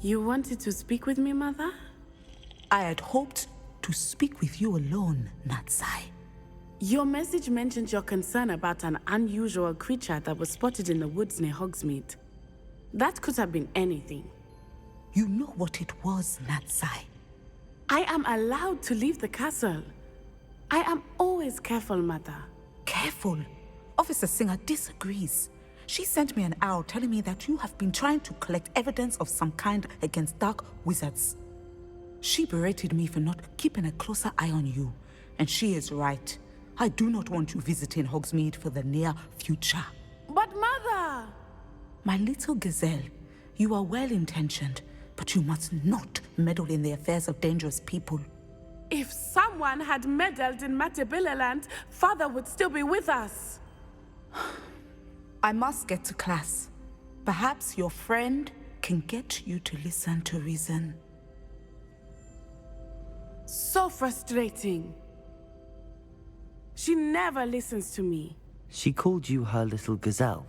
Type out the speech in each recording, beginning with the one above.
You wanted to speak with me, Mother? I had hoped to speak with you alone, Natsai. Your message mentioned your concern about an unusual creature that was spotted in the woods near Hogsmeade. That could have been anything. You know what it was, Natsai. I am allowed to leave the castle. I am always careful, Mother. Careful. Officer Singer disagrees. She sent me an owl telling me that you have been trying to collect evidence of some kind against dark wizards. She berated me for not keeping a closer eye on you, and she is right. I do not want you visiting Hogsmeade for the near future. But Mother! My little gazelle, you are well-intentioned, but you must not meddle in the affairs of dangerous people. If someone had meddled in Matabeleland, Father would still be with us. I must get to class. Perhaps your friend can get you to listen to reason. So frustrating. She never listens to me. She called you her little gazelle.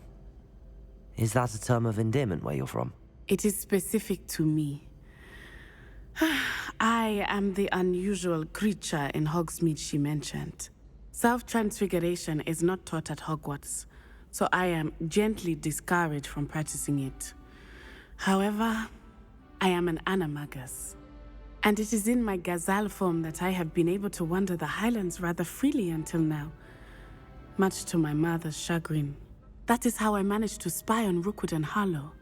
Is that a term of endearment where you're from? It is specific to me. I am the unusual creature in Hogsmeade she mentioned. Self-transfiguration is not taught at Hogwarts, so I am gently discouraged from practicing it. However, I am an animagus, and it is in my gazelle form that I have been able to wander the Highlands rather freely until now, much to my mother's chagrin. That is how I managed to spy on Rookwood and Harlow.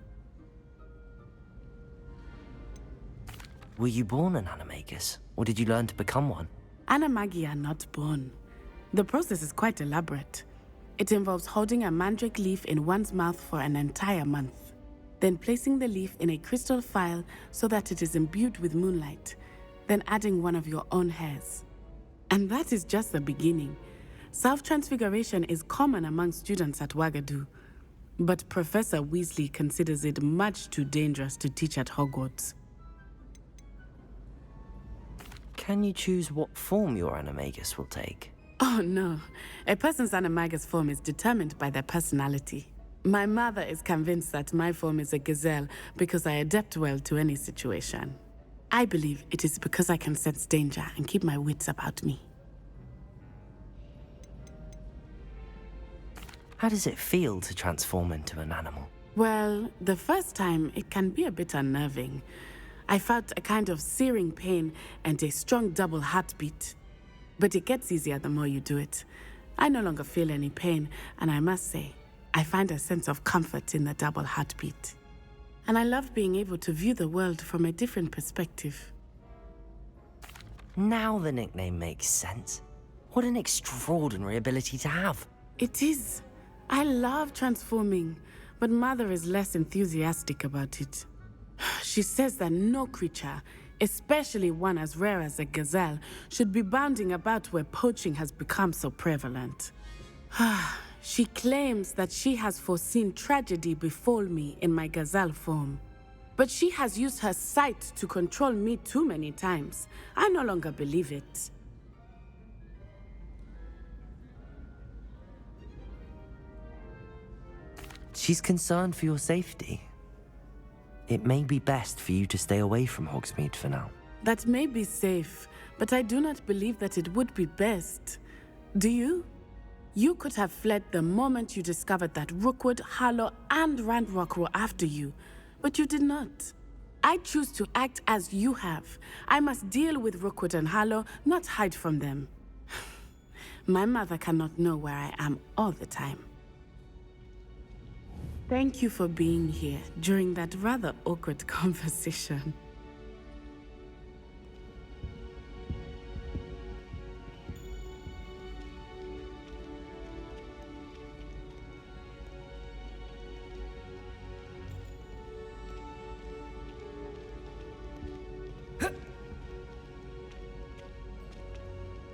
Were you born an animagus, or did you learn to become one? Animagi are not born. The process is quite elaborate. It involves holding a mandrake leaf in one's mouth for an entire month, then placing the leaf in a crystal phial so that it is imbued with moonlight, then adding one of your own hairs. And that is just the beginning. Self-transfiguration is common among students at Wagadu, but Professor Weasley considers it much too dangerous to teach at Hogwarts. Can you choose what form your animagus will take? Oh no, a person's animagus form is determined by their personality. My mother is convinced that my form is a gazelle because I adapt well to any situation. I believe it is because I can sense danger and keep my wits about me. How does it feel to transform into an animal? Well, the first time it can be a bit unnerving. I felt a kind of searing pain and a strong double heartbeat. But it gets easier the more you do it. I no longer feel any pain, and I must say, I find a sense of comfort in the double heartbeat. And I love being able to view the world from a different perspective. Now the nickname makes sense. What an extraordinary ability to have. It is. I love transforming, but Mother is less enthusiastic about it. She says that no creature, especially one as rare as a gazelle, should be bounding about where poaching has become so prevalent. She claims that she has foreseen tragedy befall me in my gazelle form. But she has used her sight to control me too many times. I no longer believe it. She's concerned for your safety. It may be best for you to stay away from Hogsmeade for now. That may be safe, but I do not believe that it would be best. Do you? You could have fled the moment you discovered that Rookwood, Harlow, and Ranrock were after you, but you did not. I choose to act as you have. I must deal with Rookwood and Harlow, not hide from them. My mother cannot know where I am all the time. Thank you for being here during that rather awkward conversation.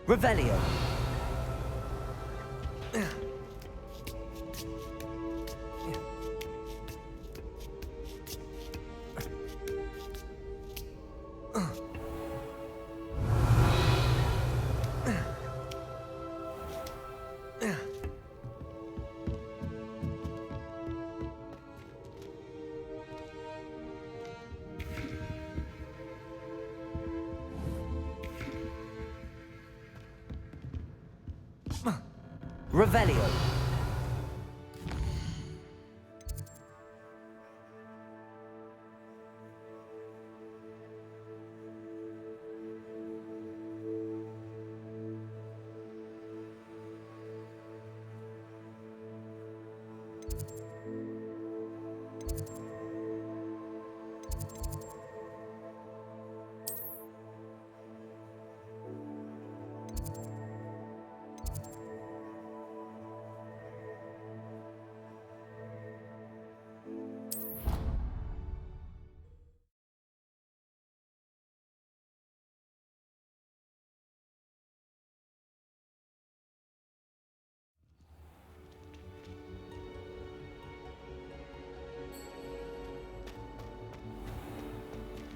Revelio. Revelio.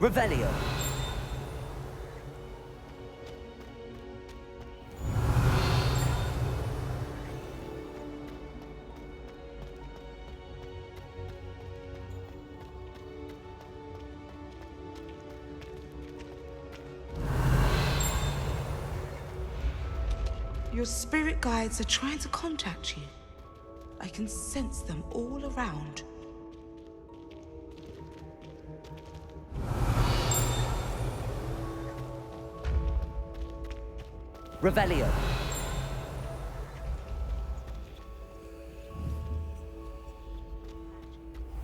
Revelio. Your spirit guides are trying to contact you. I can sense them all around. Revelio.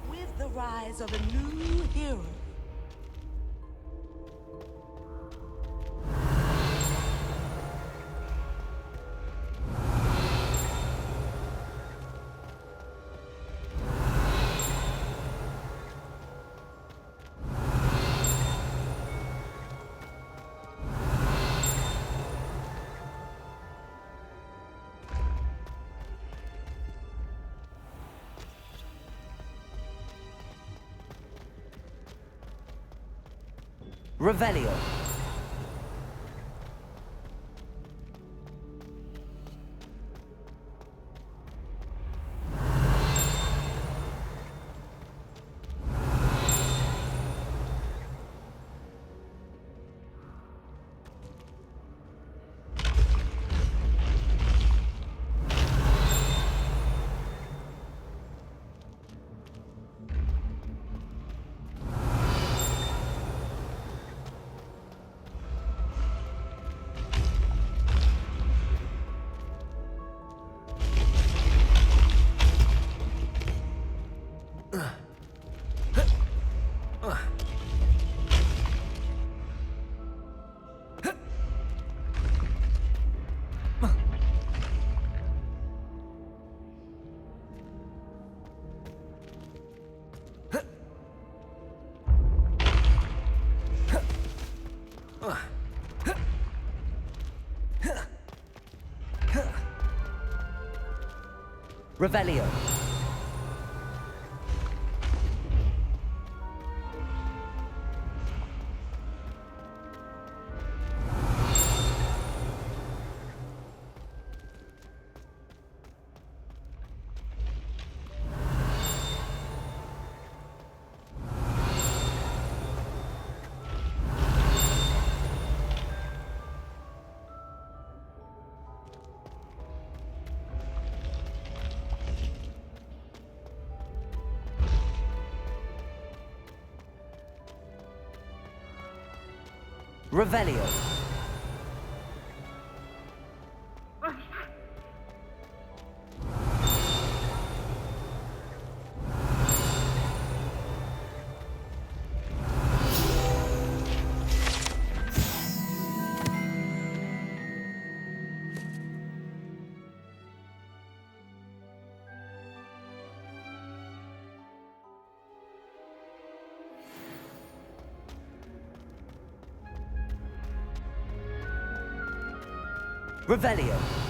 With the rise of a new hero, Revelio. Revelio. Revelio. Revelio.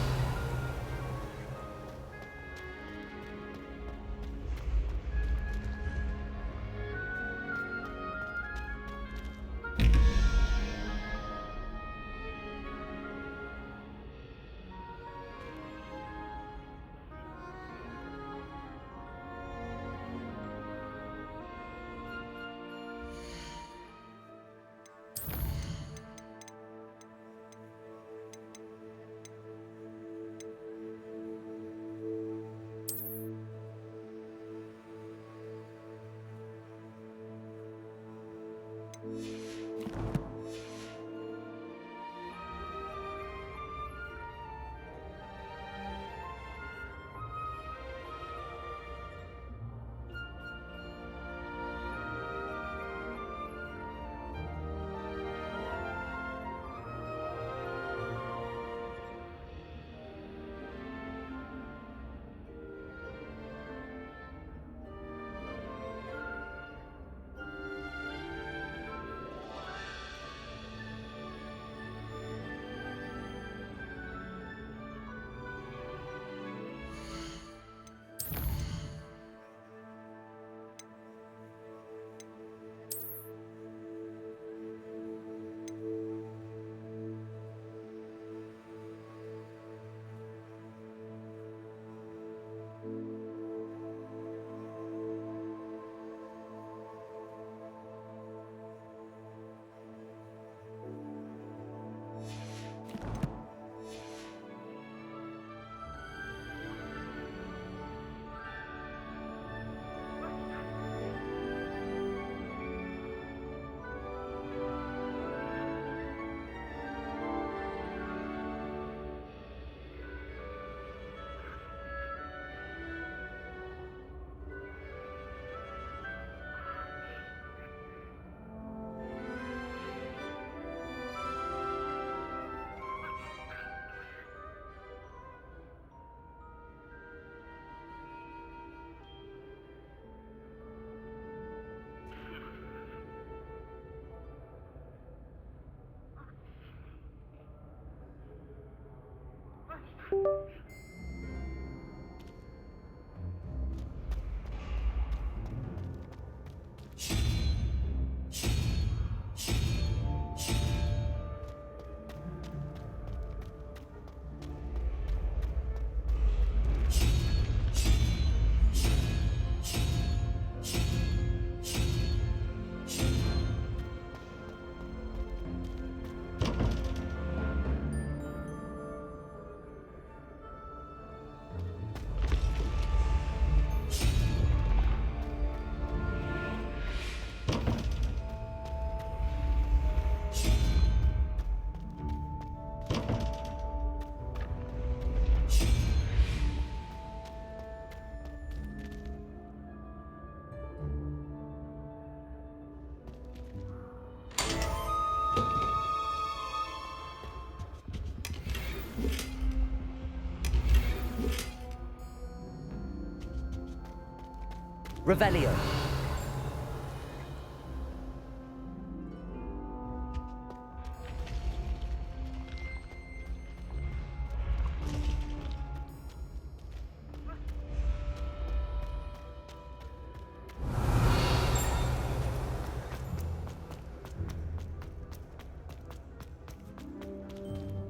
Revelio.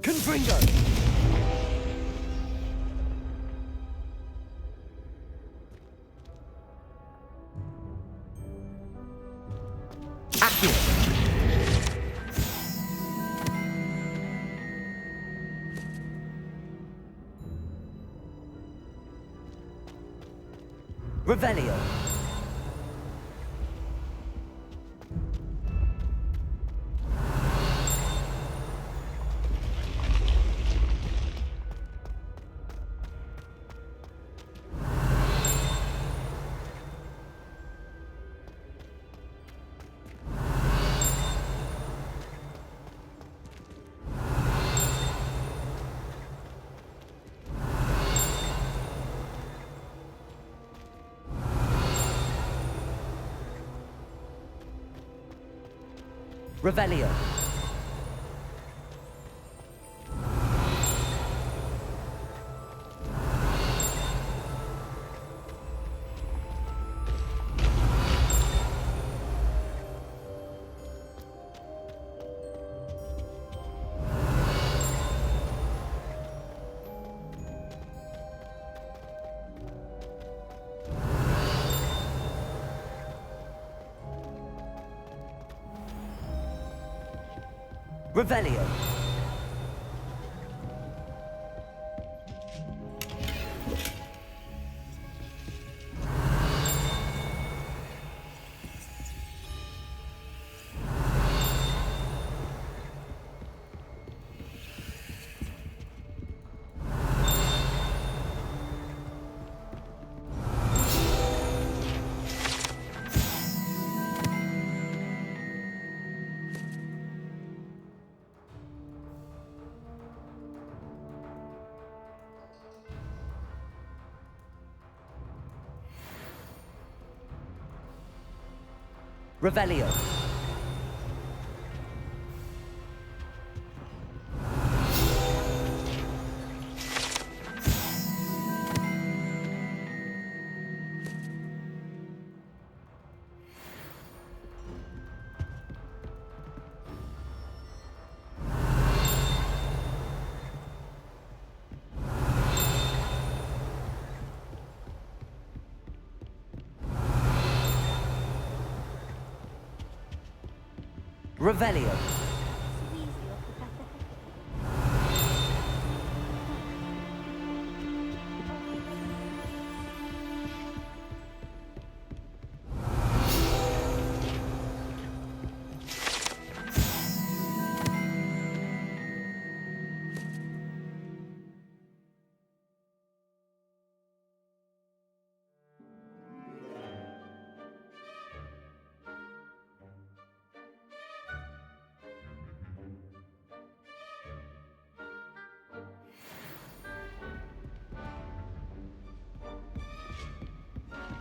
Confringo! Accio! Revelio! Revelio. Revelio. Revelio. Revelio.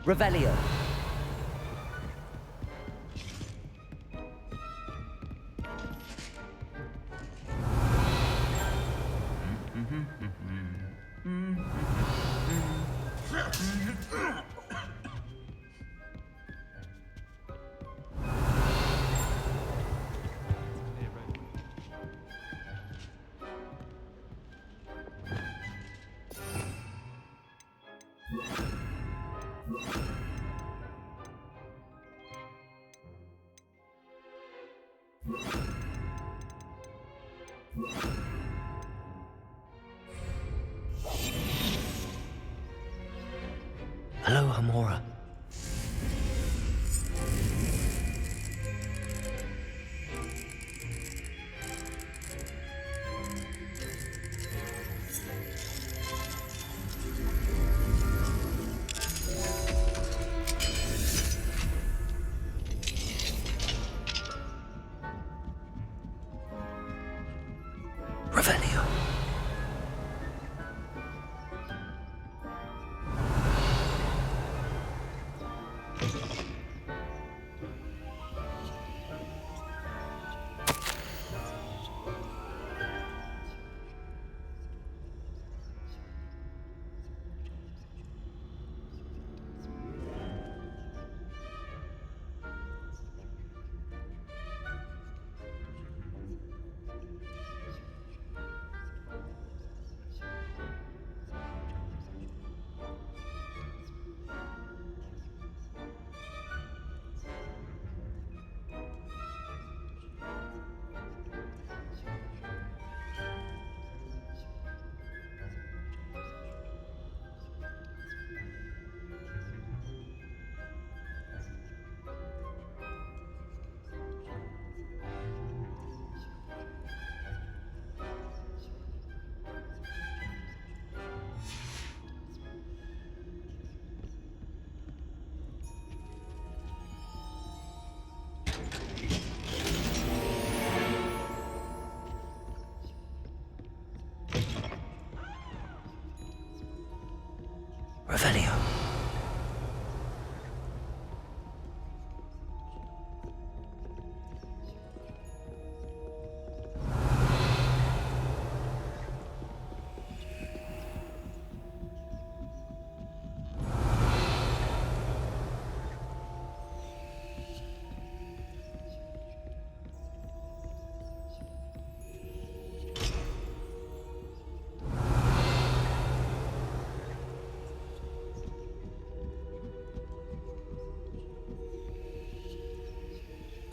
Revelio. Hello, Hamora. Revelio.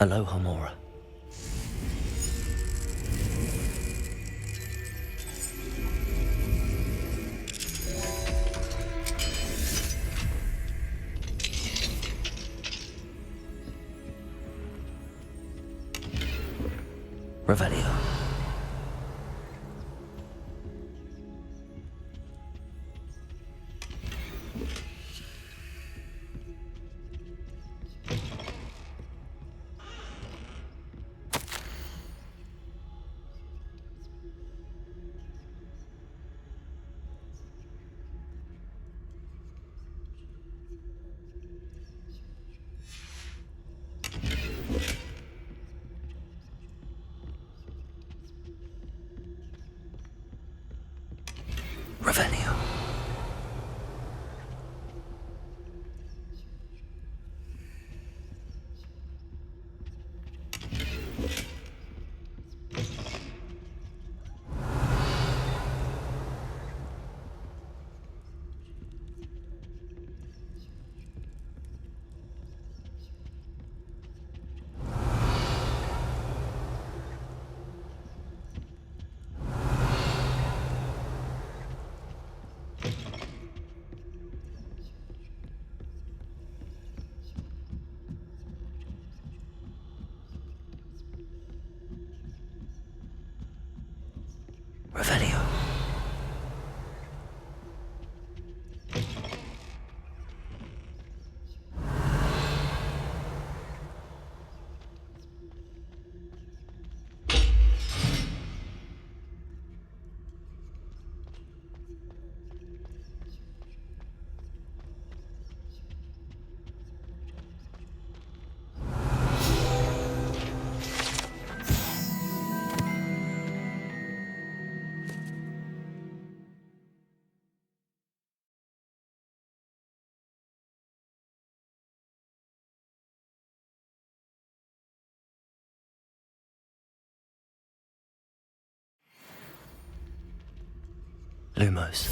Aloha, Mora. Revelio. Revelio. Revelio. Lumos.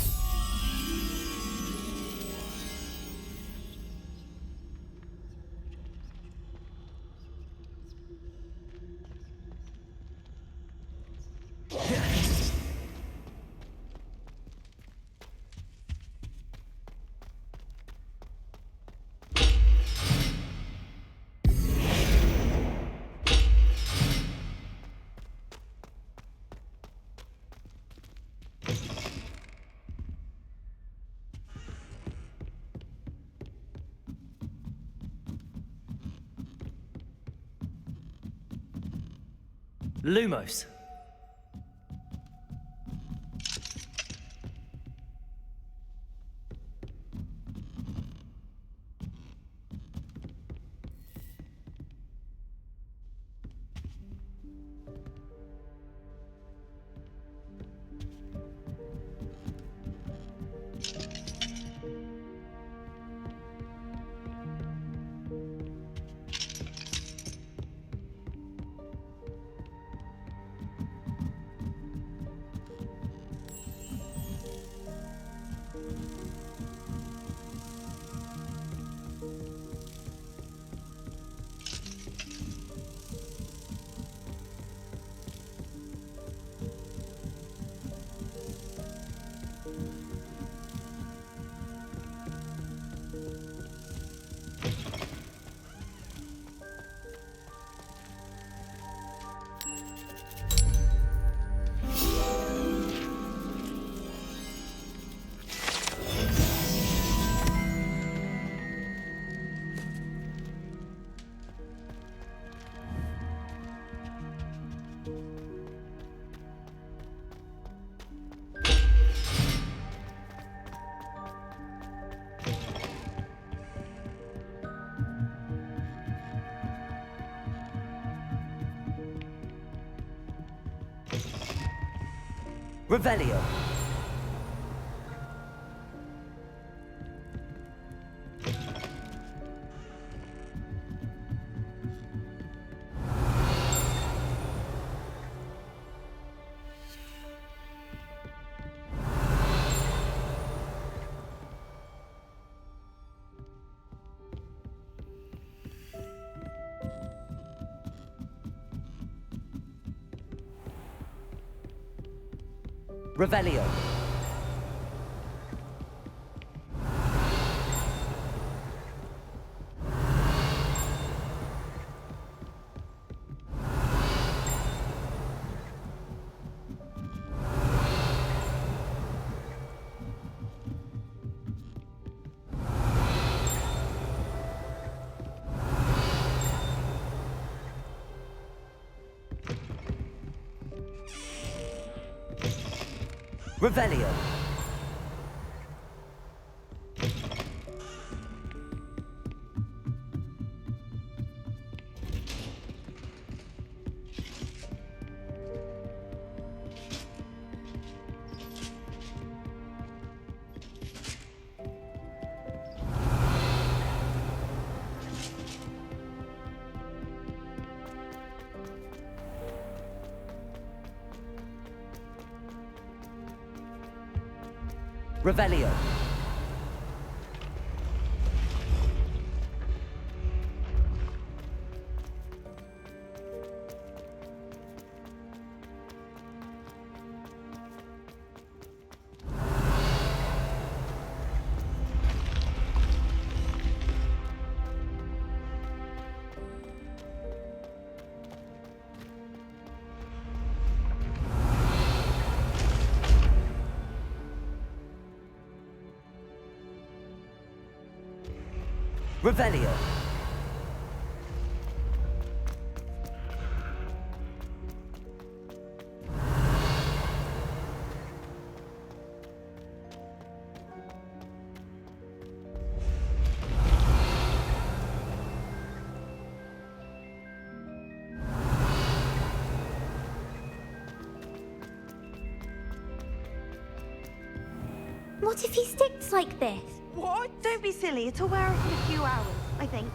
Lumos. Revelio. Revelio. Revelio. Revelio. Revelio. What if he sticks like this? What? Don't be silly. It'll wear off in a few hours, I think.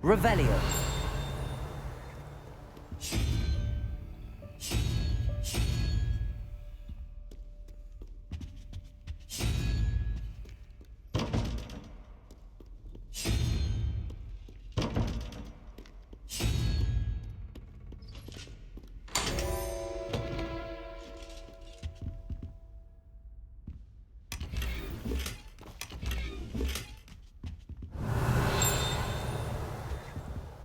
Revelio.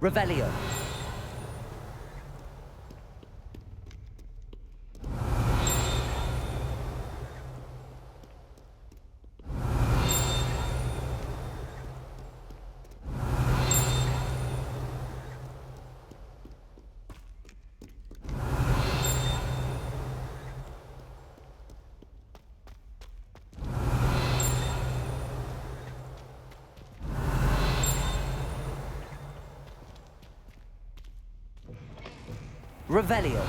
Revelio. Revelio.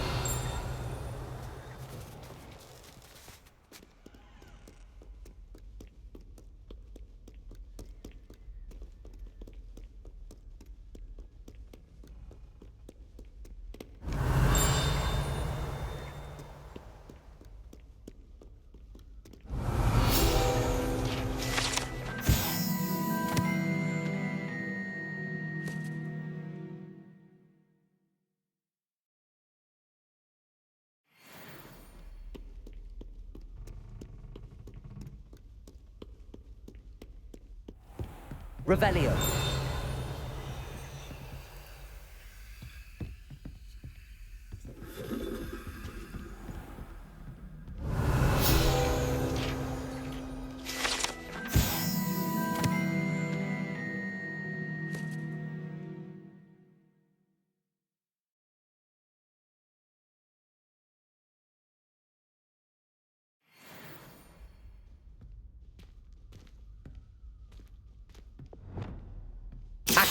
Revelio.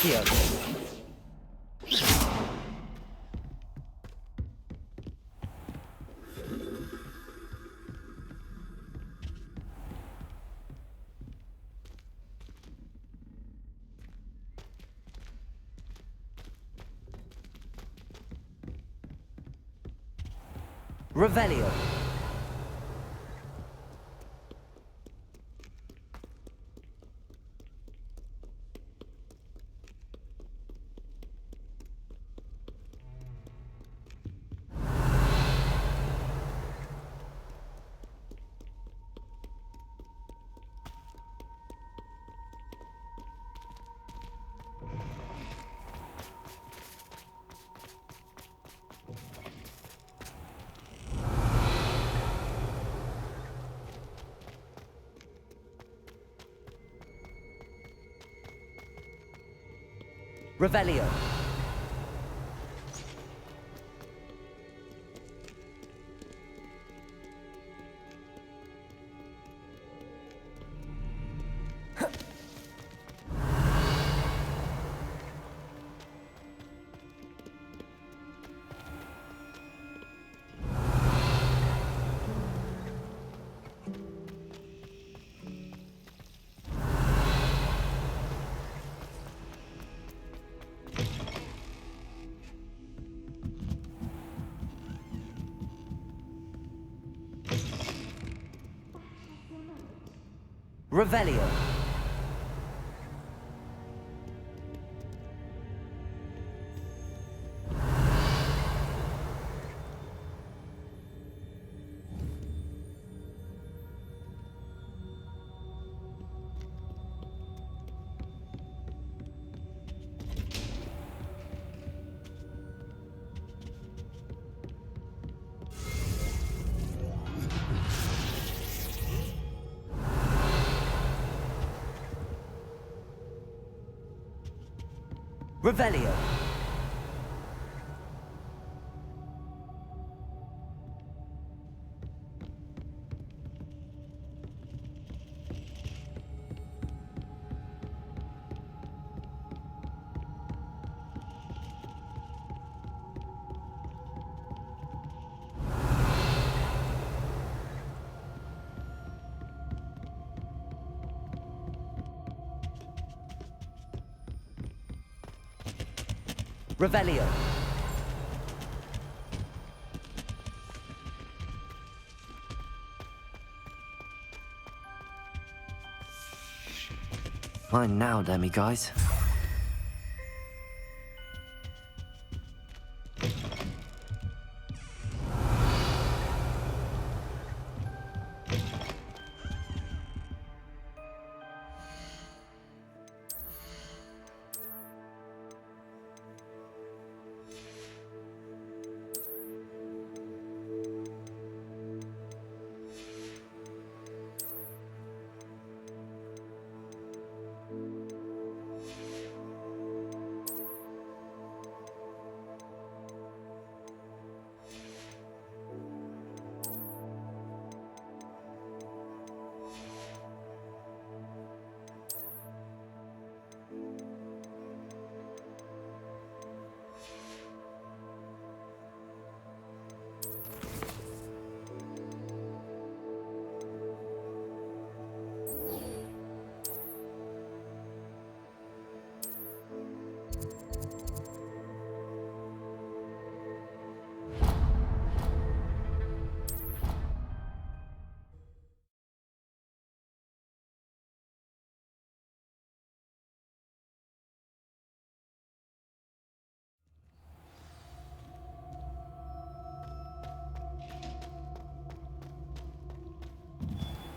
Accio. Revelio. Revelio. Revelio. Revelio. Revelio. Fine now, demi-guys.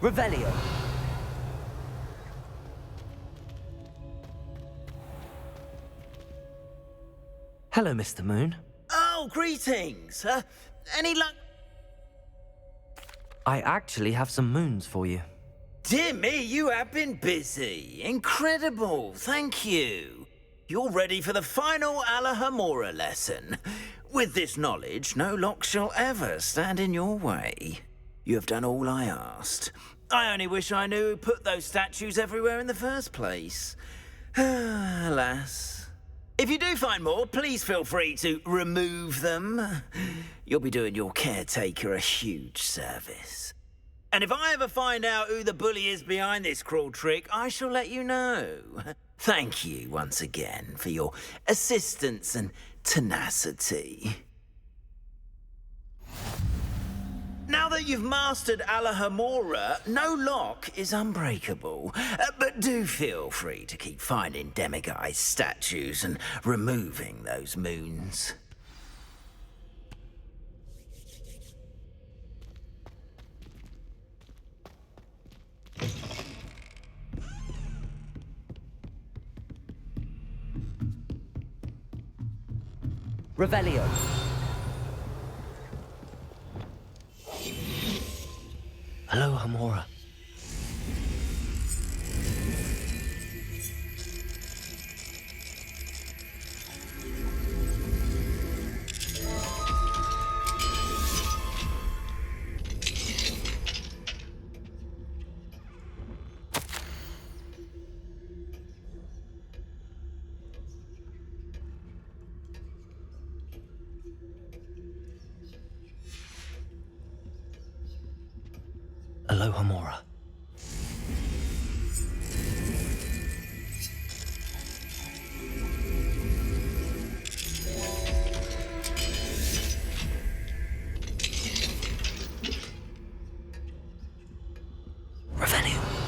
Revelio. Hello, Mr. Moon. Oh, greetings. Any luck? I actually have some moons for you. Dear me, you have been busy. Incredible. Thank you. You're ready for the final Alahamora lesson. With this knowledge, no lock shall ever stand in your way. You have done all I asked. I only wish I knew who put those statues everywhere in the first place. Alas. If you do find more, please feel free to remove them. You'll be doing your caretaker a huge service. And if I ever find out who the bully is behind this cruel trick, I shall let you know. Thank you once again for your assistance and tenacity. Now that you've mastered Alohomora, no lock is unbreakable. But do feel free to keep finding demiguise statues and removing those moons. Revelio. Hello, Hamora. Alohomora. Revelio.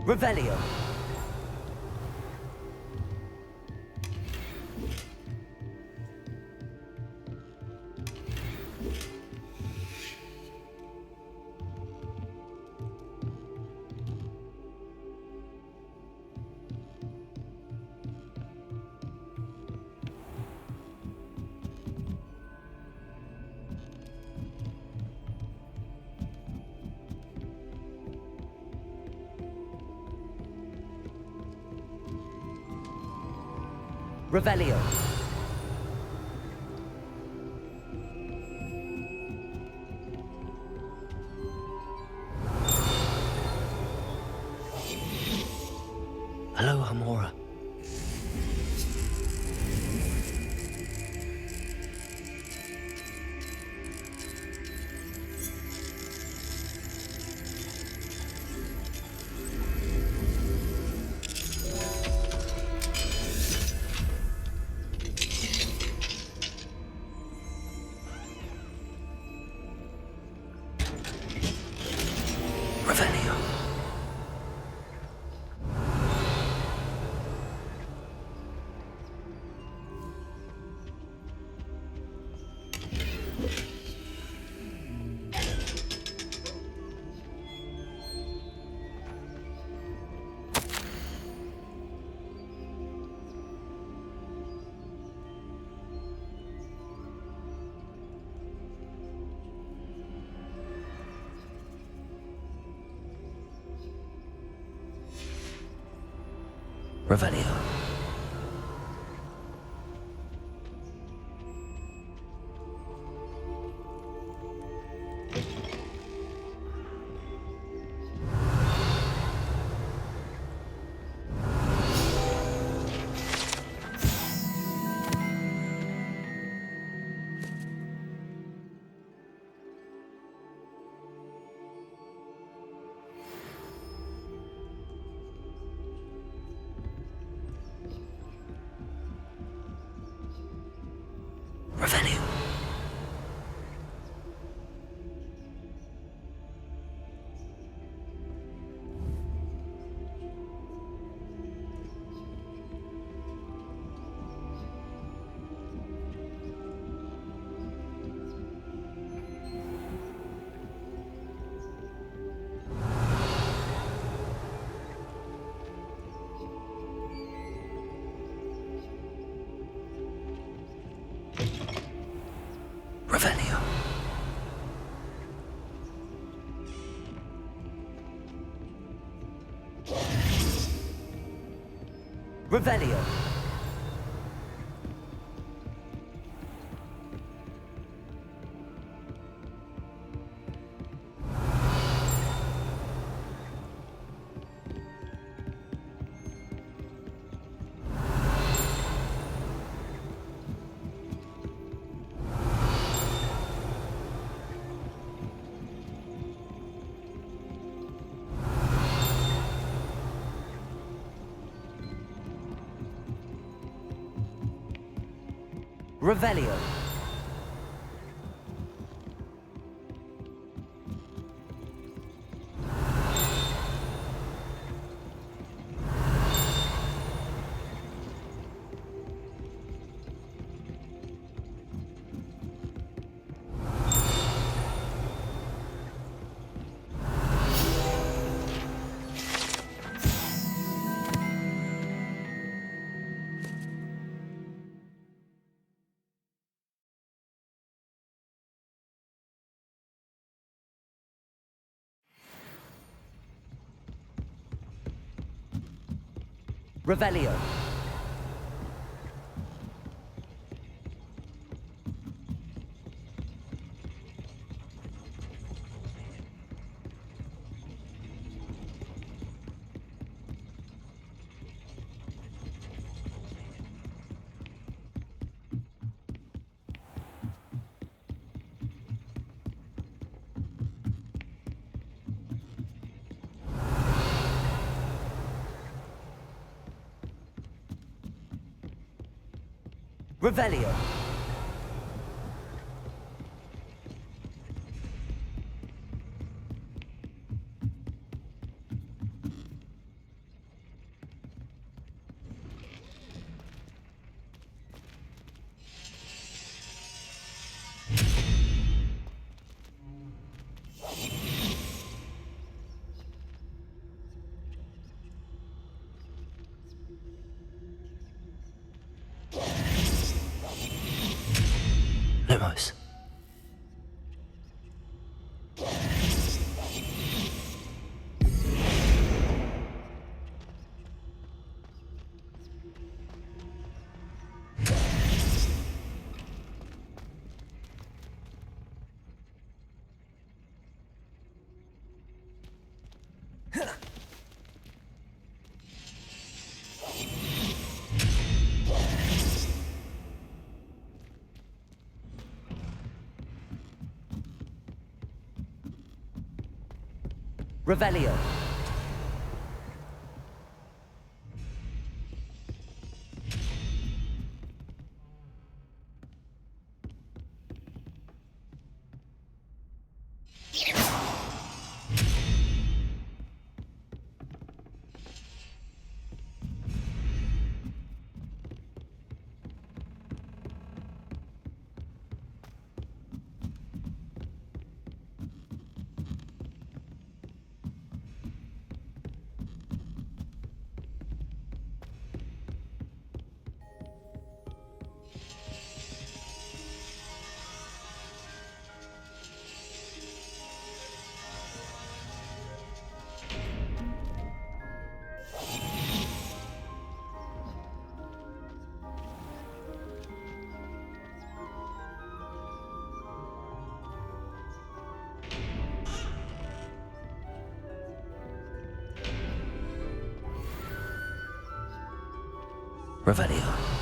Revelio. Revelio. Hello, Hamora. Revelio. Revelio. Revelio. Revelio. Revelio. Revelio. Revelio. Revelio. Lumos. Revelio. Revelio.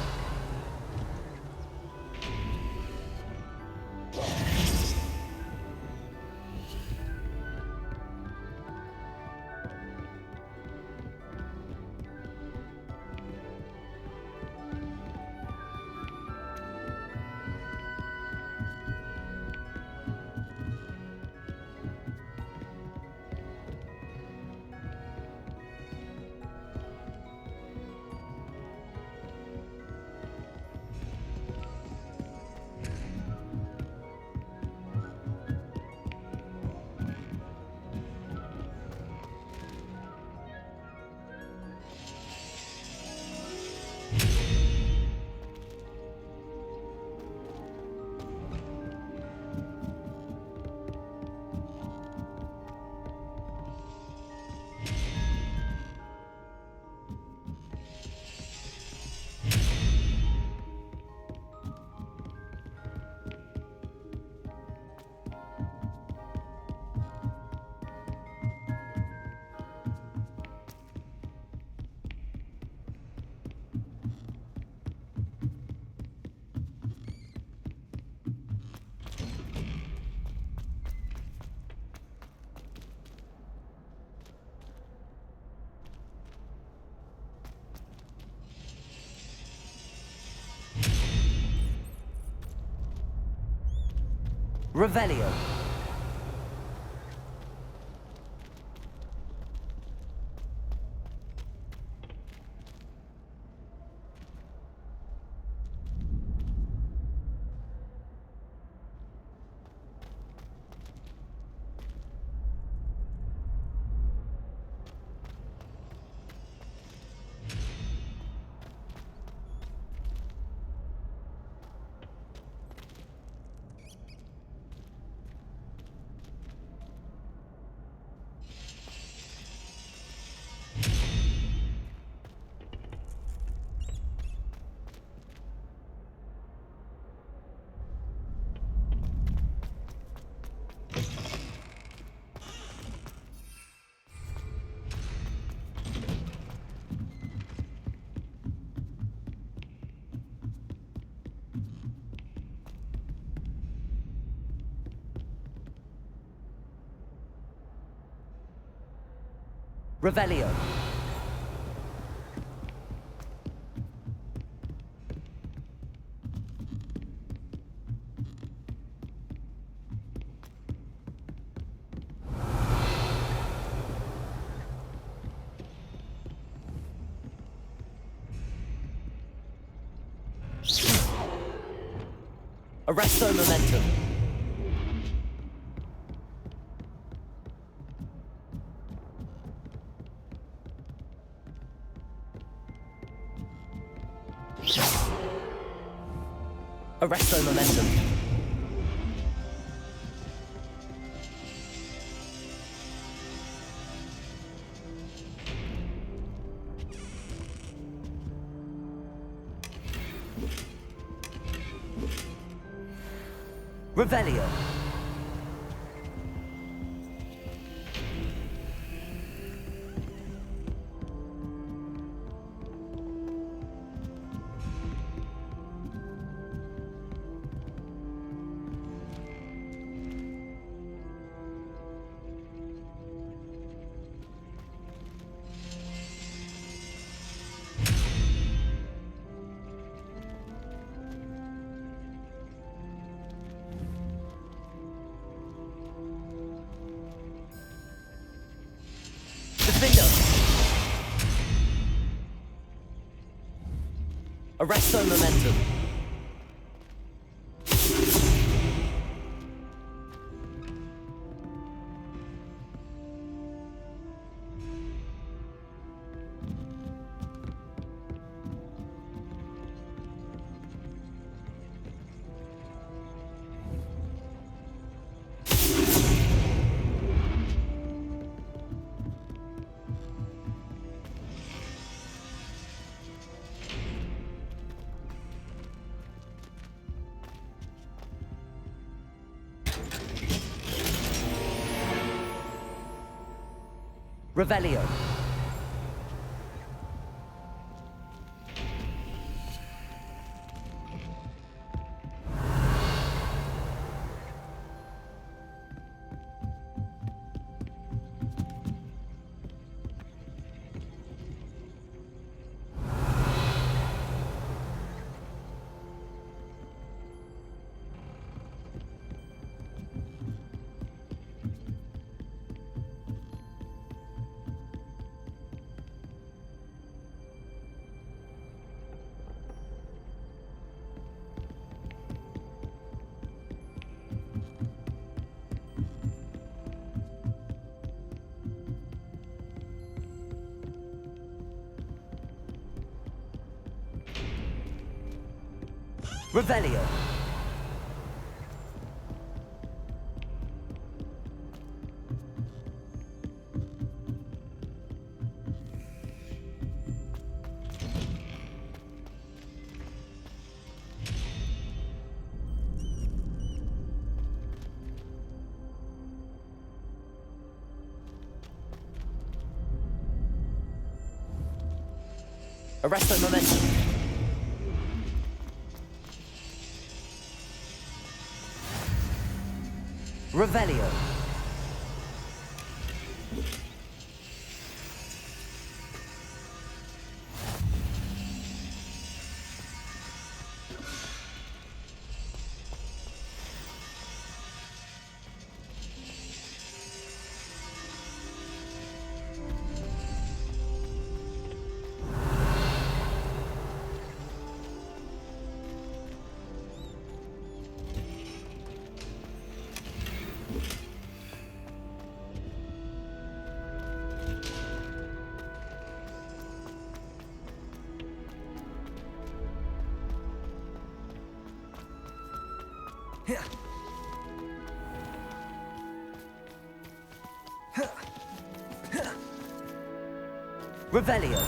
Revelio. Revelio. Arresto momentum. Arresto momentum. Revelio. Arresto momentum. Revelio. Revelio. Arresto momentum. Revelio. Revelio.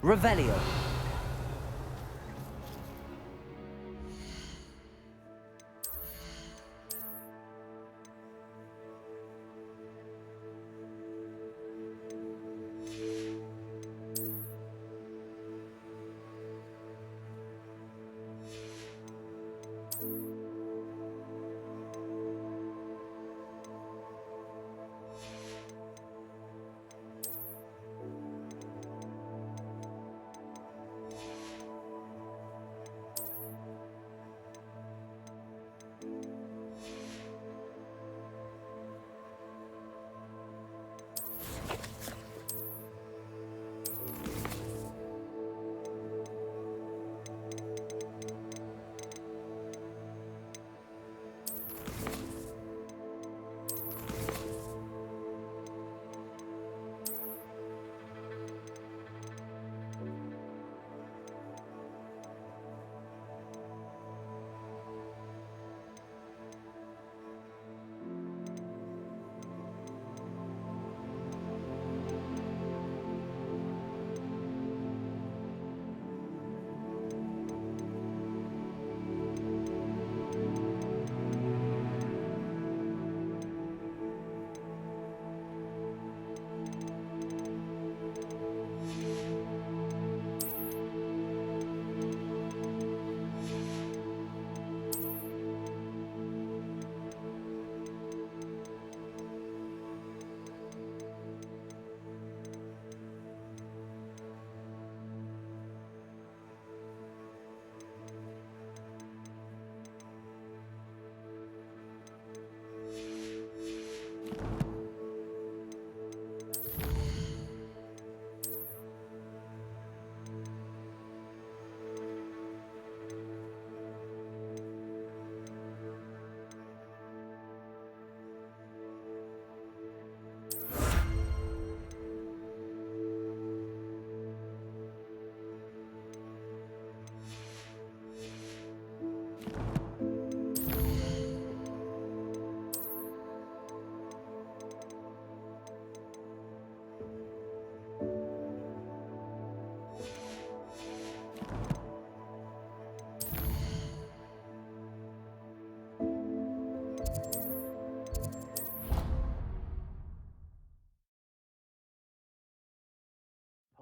Revelio.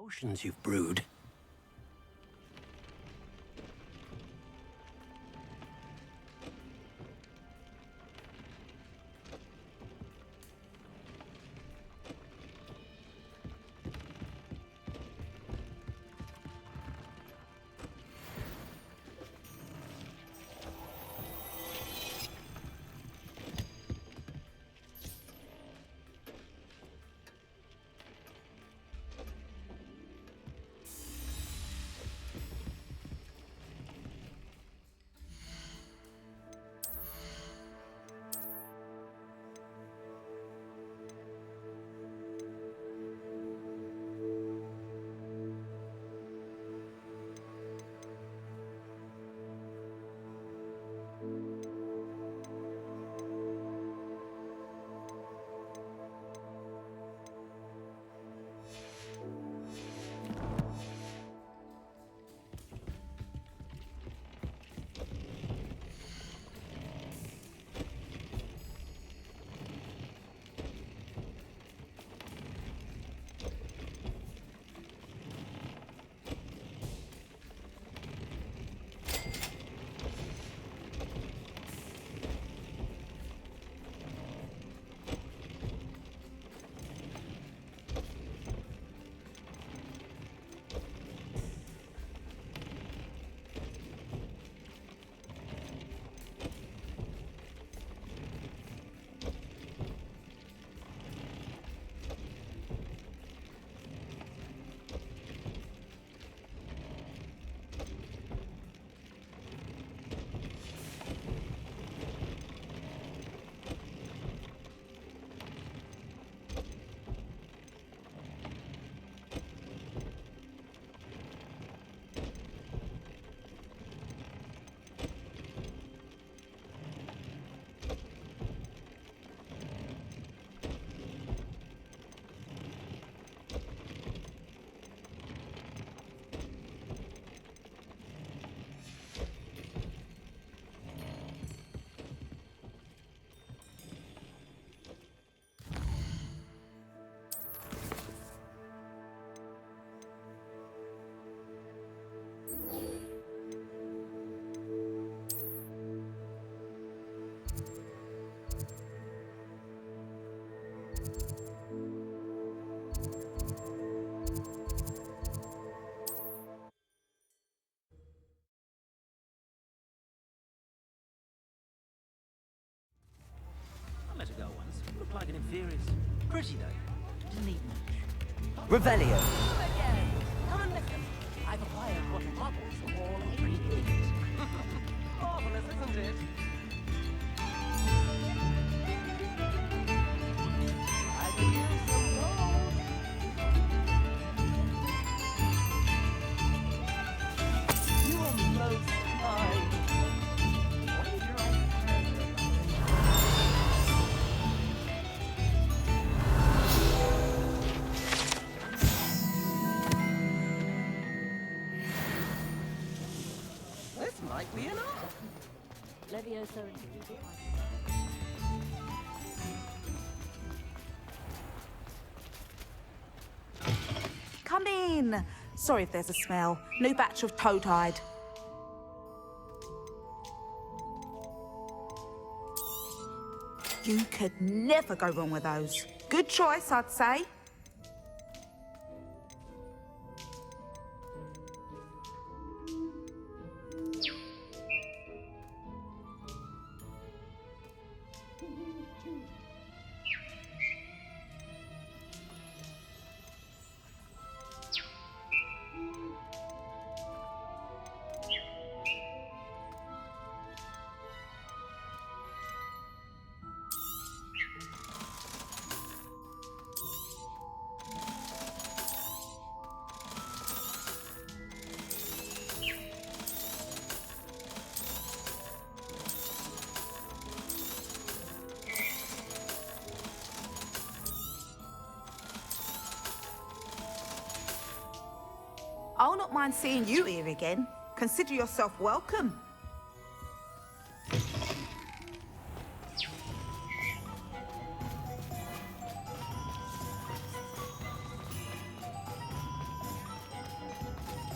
Potions you've brewed. pretty, though. Didn't need much. Revelio. Again, come and listen. I've acquired what models all appreciate. Marvelous, isn't it? I could use some gold. You are most kind. What would you like? This might be enough. Leviosa and Come in. Sorry if there's a smell. New batch of toad-hide. You could never go wrong with those. Good choice, I'd say. I'll not mind seeing you here again. Consider yourself welcome.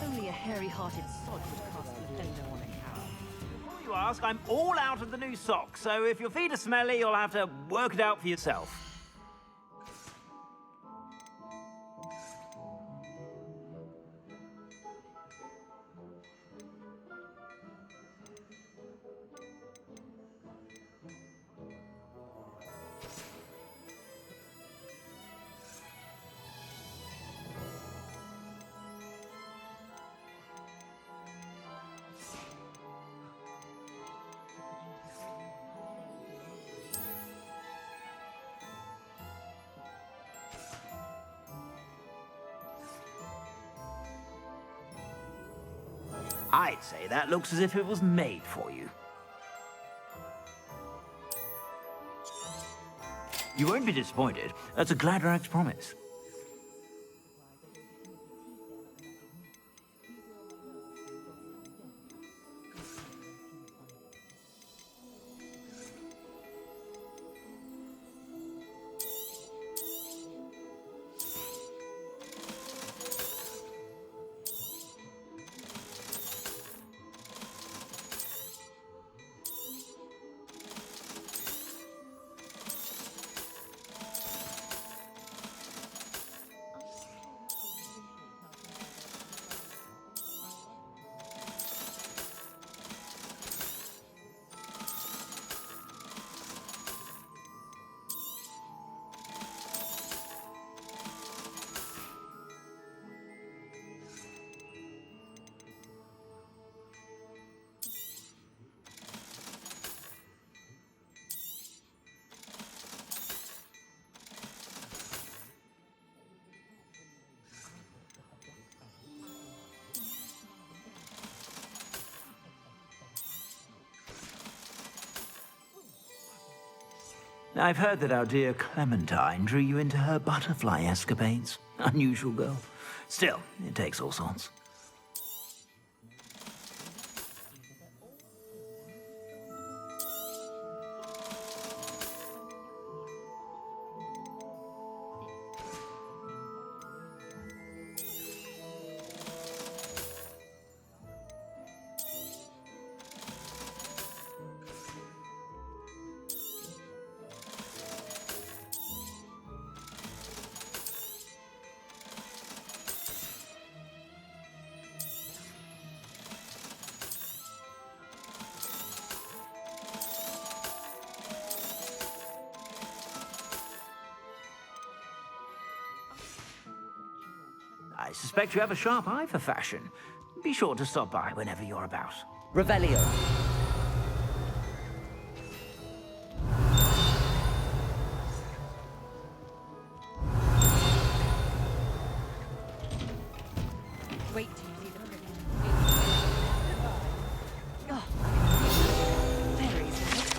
only a hairy-hearted sod would cast an offender on a cow. Before you ask, I'm all out of the new socks, so if your feet are smelly, you'll have to work it out for yourself. I'd say that looks as if it was made for you. You won't be disappointed. That's a Gladrag's promise. I've heard that our dear Clementine drew you into her butterfly escapades. Unusual girl. Still, it takes all sorts. I suspect you have a sharp eye for fashion. Be sure to stop by whenever you're about. Revelio. Wait till you see the pretty. Oh, fairies, is it?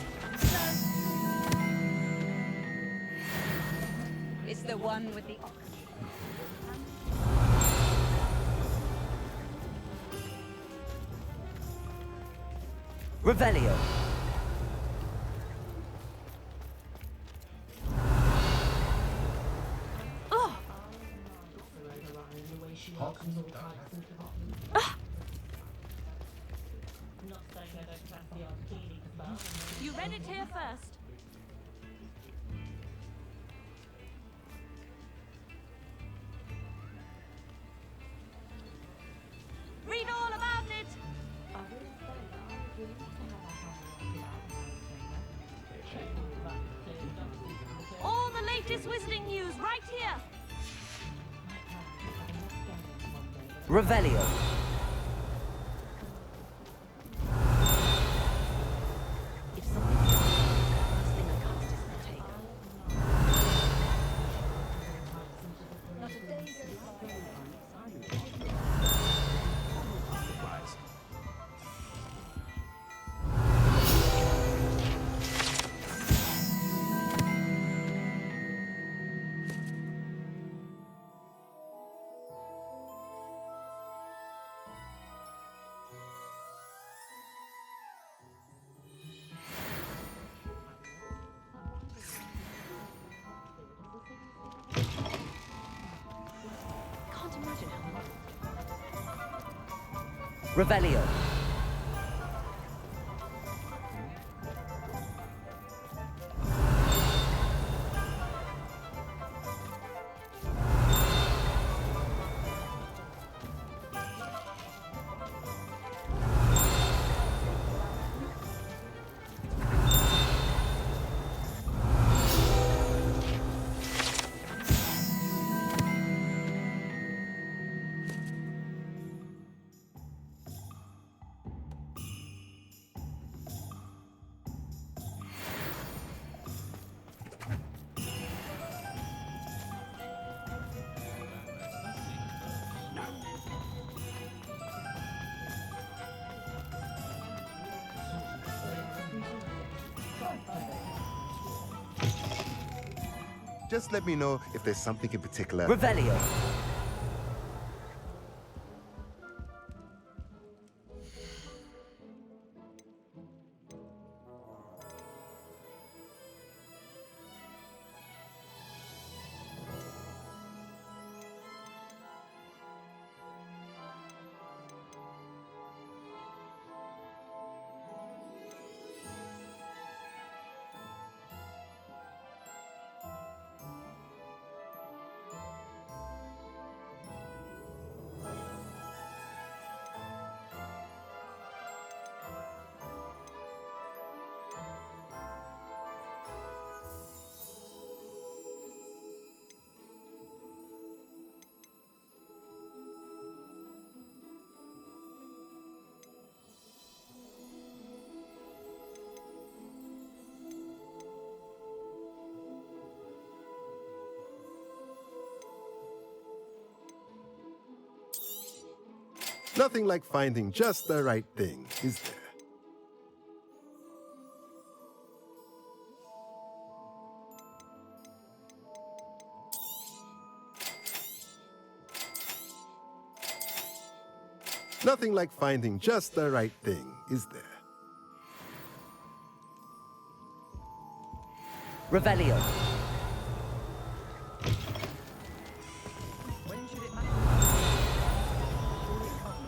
It's the one with the ox. Revelio. You read it here first. Read all about it. All the latest Wizarding news right here. Revelio. If something happens, the first thing I cast is the take. Not a day goes by. Can't imagine how long. Revelio. Just let me know if there's something in particular. Revelio. Nothing like finding just the right thing, is there? Nothing like finding just the right thing, is there? Revelio. When should it matter? Surely it can't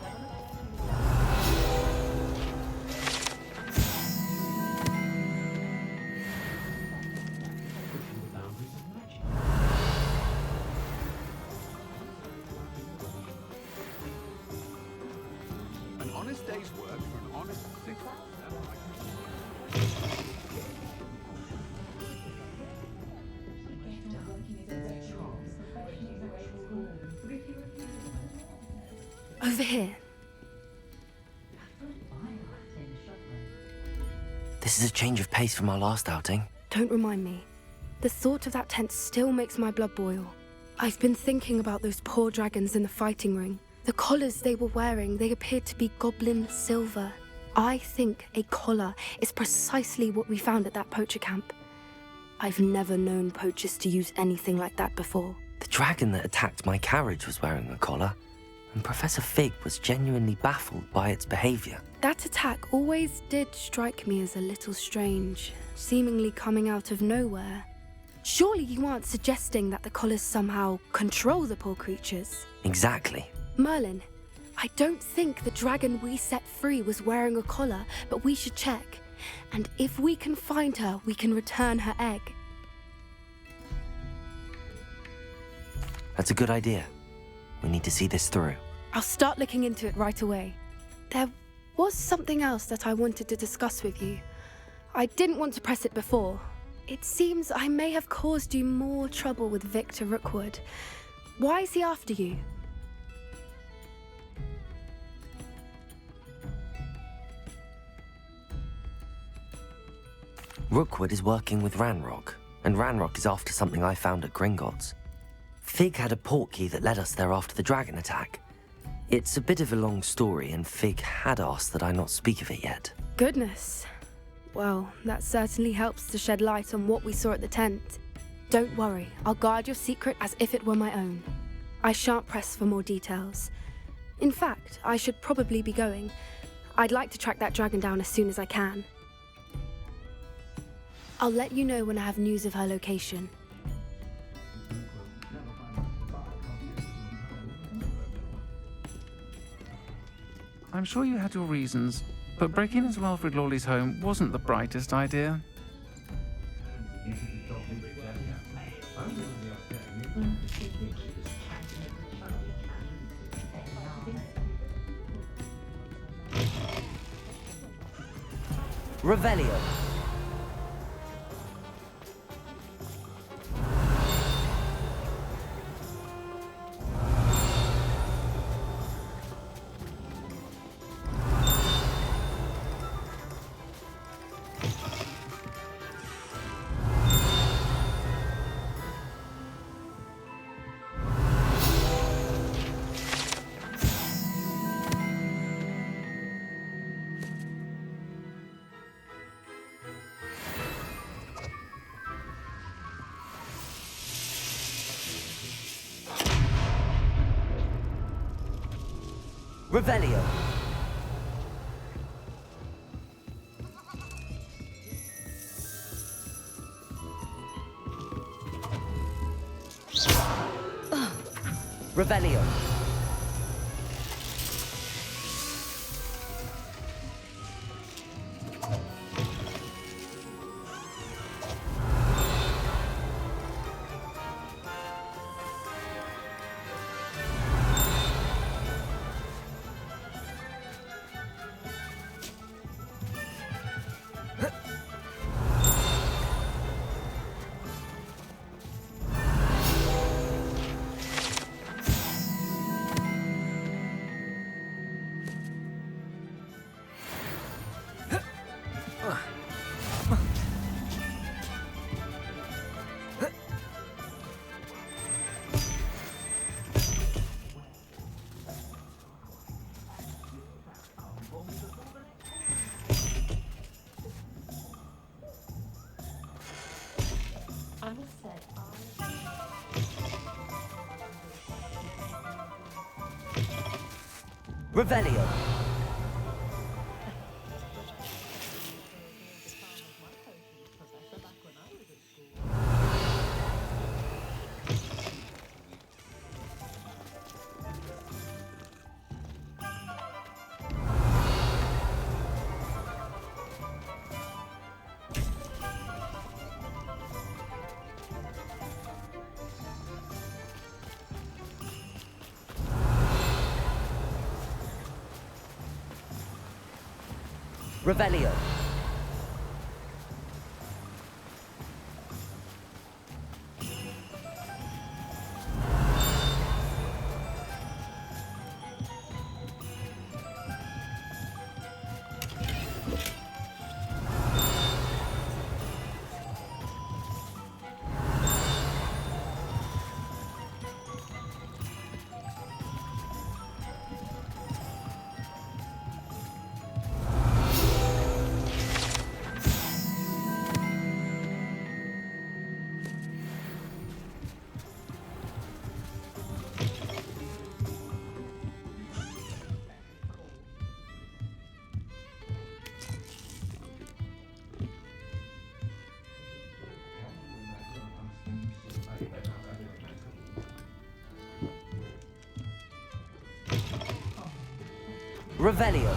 An honest day's work for an honest thing. Over here. This is a change of pace from our last outing. Don't remind me. The thought of that tent still makes my blood boil. I've been thinking about those poor dragons in the fighting ring. The collars they were wearing, they appeared to be goblin silver. I think a collar is precisely what we found at that poacher camp. I've never known poachers to use anything like that before. The dragon that attacked my carriage was wearing a collar, and Professor Fig was genuinely baffled by its behavior. That attack always did strike me as a little strange, seemingly coming out of nowhere. Surely you aren't suggesting that the collars somehow control the poor creatures? Exactly. Merlin, I don't think the dragon we set free was wearing a collar, but we should check. And if we can find her, we can return her egg. That's a good idea. We need to see this through. I'll start looking into it right away. There was something else that I wanted to discuss with you. I didn't want to press it before. It seems I may have caused you more trouble with Victor Rookwood. Why is he after you? Rookwood is working with Ranrock, and Ranrock is after something I found at Gringotts. Fig had a portkey that led us there after the dragon attack. It's a bit of a long story, and Fig had asked that I not speak of it yet. Goodness. Well, that certainly helps to shed light on what we saw at the tent. Don't worry, I'll guard your secret as if it were my own. I shan't press for more details. In fact, I should probably be going. I'd like to track that dragon down as soon as I can. I'll let you know when I have news of her location. I'm sure you had your reasons, but breaking into Wilfred Lawley's home wasn't the brightest idea. Revelio. Revelio. Revelio. Revelio. Revelio. Revelio.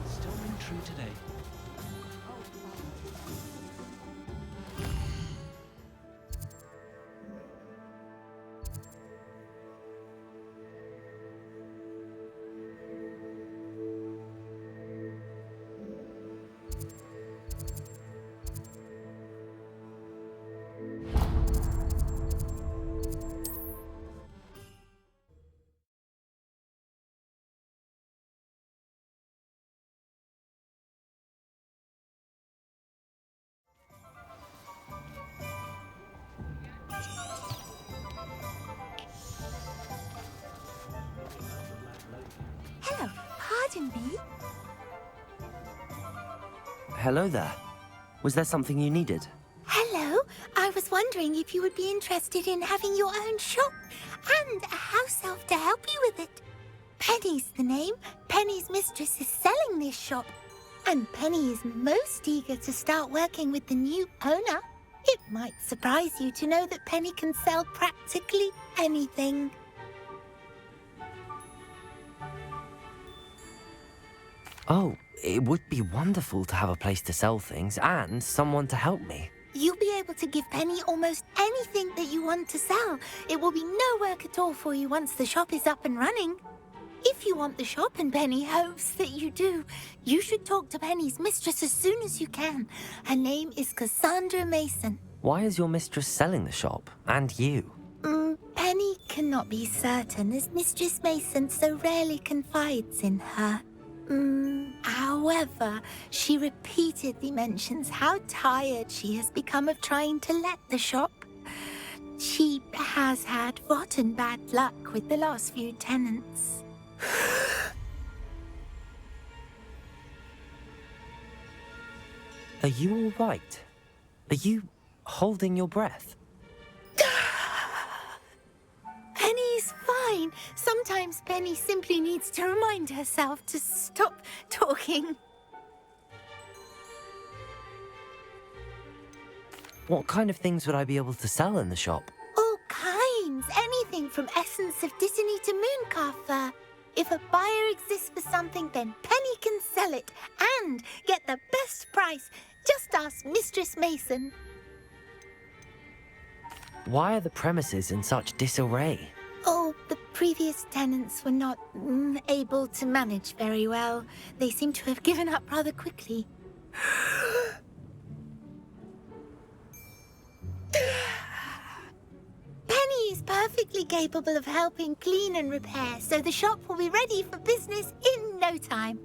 Still ring true today. Hello, pardon me. Hello there. Was there something you needed? Hello, I was wondering if you would be interested in having your own shop and a house elf to help you with it. Penny's the name. Penny's mistress is selling this shop, and Penny is most eager to start working with the new owner. It might surprise you to know that Penny can sell practically anything. Oh, it would be wonderful to have a place to sell things and someone to help me. You'll be able to give Penny almost anything that you want to sell. It will be no work at all for you once the shop is up and running. If you want the shop and Penny hopes that you do, you should talk to Penny's mistress as soon as you can. Her name is Cassandra Mason. Why is your mistress selling the shop? And you? Penny cannot be certain, as Mistress Mason so rarely confides in her. However, she repeatedly mentions how tired she has become of trying to let the shop. She has had rotten bad luck with the last few tenants. Are you all right? Are you holding your breath? Penny's fine. Sometimes Penny simply needs to remind herself to stop talking. What kind of things would I be able to sell in the shop? All kinds. Anything from essence of Dittany to Mooncar fur. If a buyer exists for something, then Penny can sell it and get the best price. Just ask Mistress Mason. Why are the premises in such disarray? Oh, the previous tenants were not able to manage very well. They seem to have given up rather quickly. Penny is perfectly capable of helping clean and repair, so the shop will be ready for business in no time.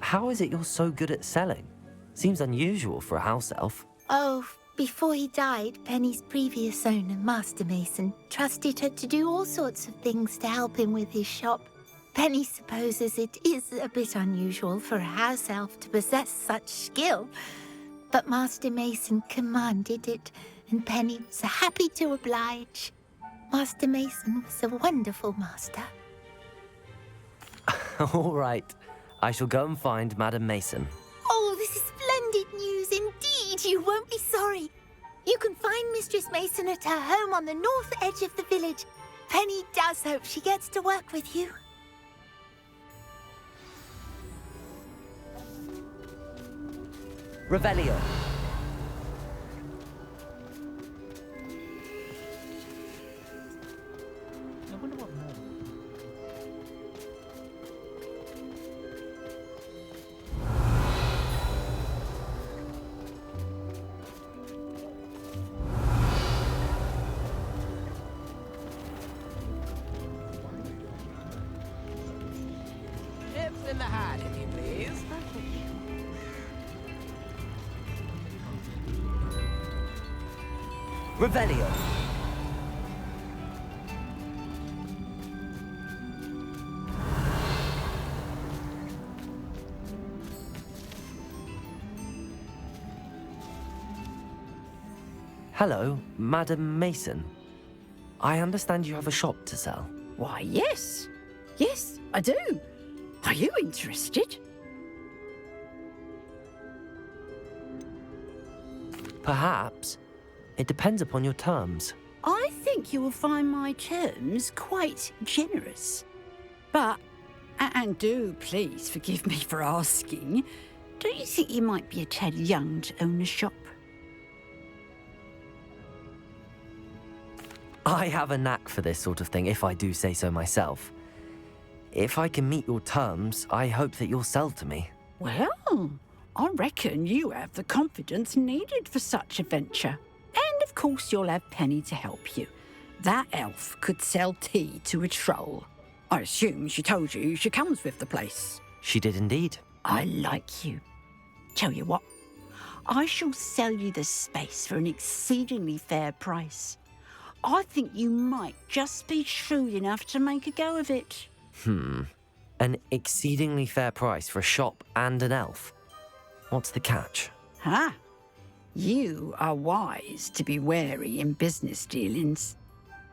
How is it you're so good at selling? Seems unusual for a house elf. Oh, before he died, Penny's previous owner, Master Mason, trusted her to do all sorts of things to help him with his shop. Penny supposes it is a bit unusual for a house elf to possess such skill, but Master Mason commanded it, and Penny was happy to oblige. Master Mason was a wonderful master. All right. I shall go and find Madam Mason. Oh, this is splendid news indeed. You won't be sorry. You can find Mistress Mason at her home on the north edge of the village. Penny does hope she gets to work with you. Revelio. I wonder what more. Chips in the hat, if you please. Revelio. Hello, Madam Mason. I understand you have a shop to sell. Why, yes. Yes, I do. Are you interested? Perhaps. It depends upon your terms. I think you will find my terms quite generous. But, and do please forgive me for asking, don't you think you might be a tad young to own a shop? I have a knack for this sort of thing, if I do say so myself. If I can meet your terms, I hope that you'll sell to me. Well, I reckon you have the confidence needed for such a venture. And of course you'll have Penny to help you. That elf could sell tea to a troll. I assume she told you she comes with the place. She did indeed. I like you. Tell you what, I shall sell you the space for an exceedingly fair price. I think you might just be shrewd enough to make a go of it. An exceedingly fair price for a shop and an elf. What's the catch? Huh? You are wise to be wary in business dealings.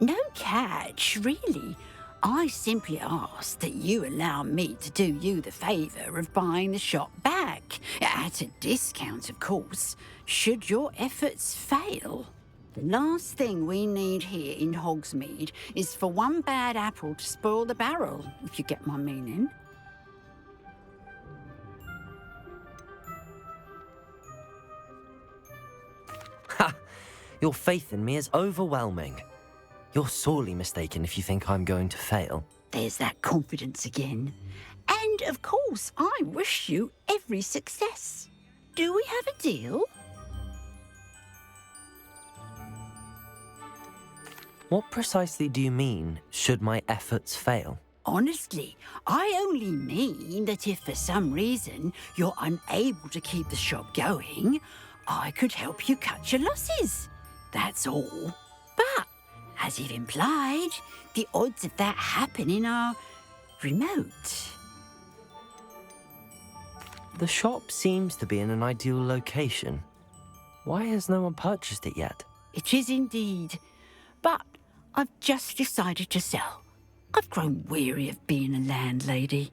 No catch, really. I simply ask that you allow me to do you the favour of buying the shop back, at a discount, of course, should your efforts fail. The last thing we need here in Hogsmeade is for one bad apple to spoil the barrel, if you get my meaning. Ha! Your faith in me is overwhelming. You're sorely mistaken if you think I'm going to fail. There's that confidence again. And, of course, I wish you every success. Do we have a deal? What precisely do you mean, should my efforts fail? Honestly, I only mean that if for some reason you're unable to keep the shop going, I could help you cut your losses. That's all. But, as you've implied, the odds of that happening are remote. The shop seems to be in an ideal location. Why has no one purchased it yet? It is indeed. But I've just decided to sell. I've grown weary of being a landlady.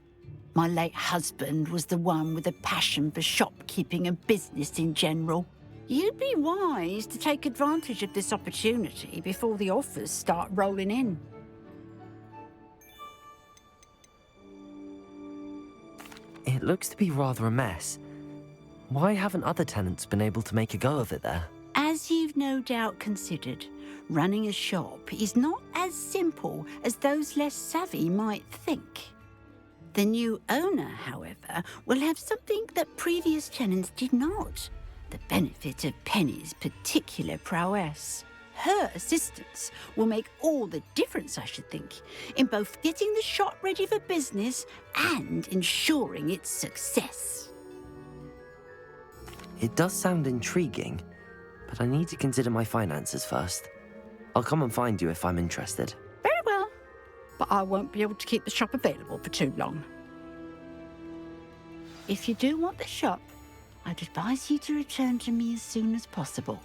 My late husband was the one with a passion for shopkeeping and business in general. You'd be wise to take advantage of this opportunity before the offers start rolling in. It looks to be rather a mess. Why haven't other tenants been able to make a go of it there? As you've no doubt considered, running a shop is not as simple as those less savvy might think. The new owner, however, will have something that previous tenants did not. The benefit of Penny's particular prowess. Her assistance will make all the difference, I should think, in both getting the shop ready for business and ensuring its success. It does sound intriguing, but I need to consider my finances first. I'll come and find you if I'm interested. Very well, but I won't be able to keep the shop available for too long. If you do want the shop, I'd advise you to return to me as soon as possible.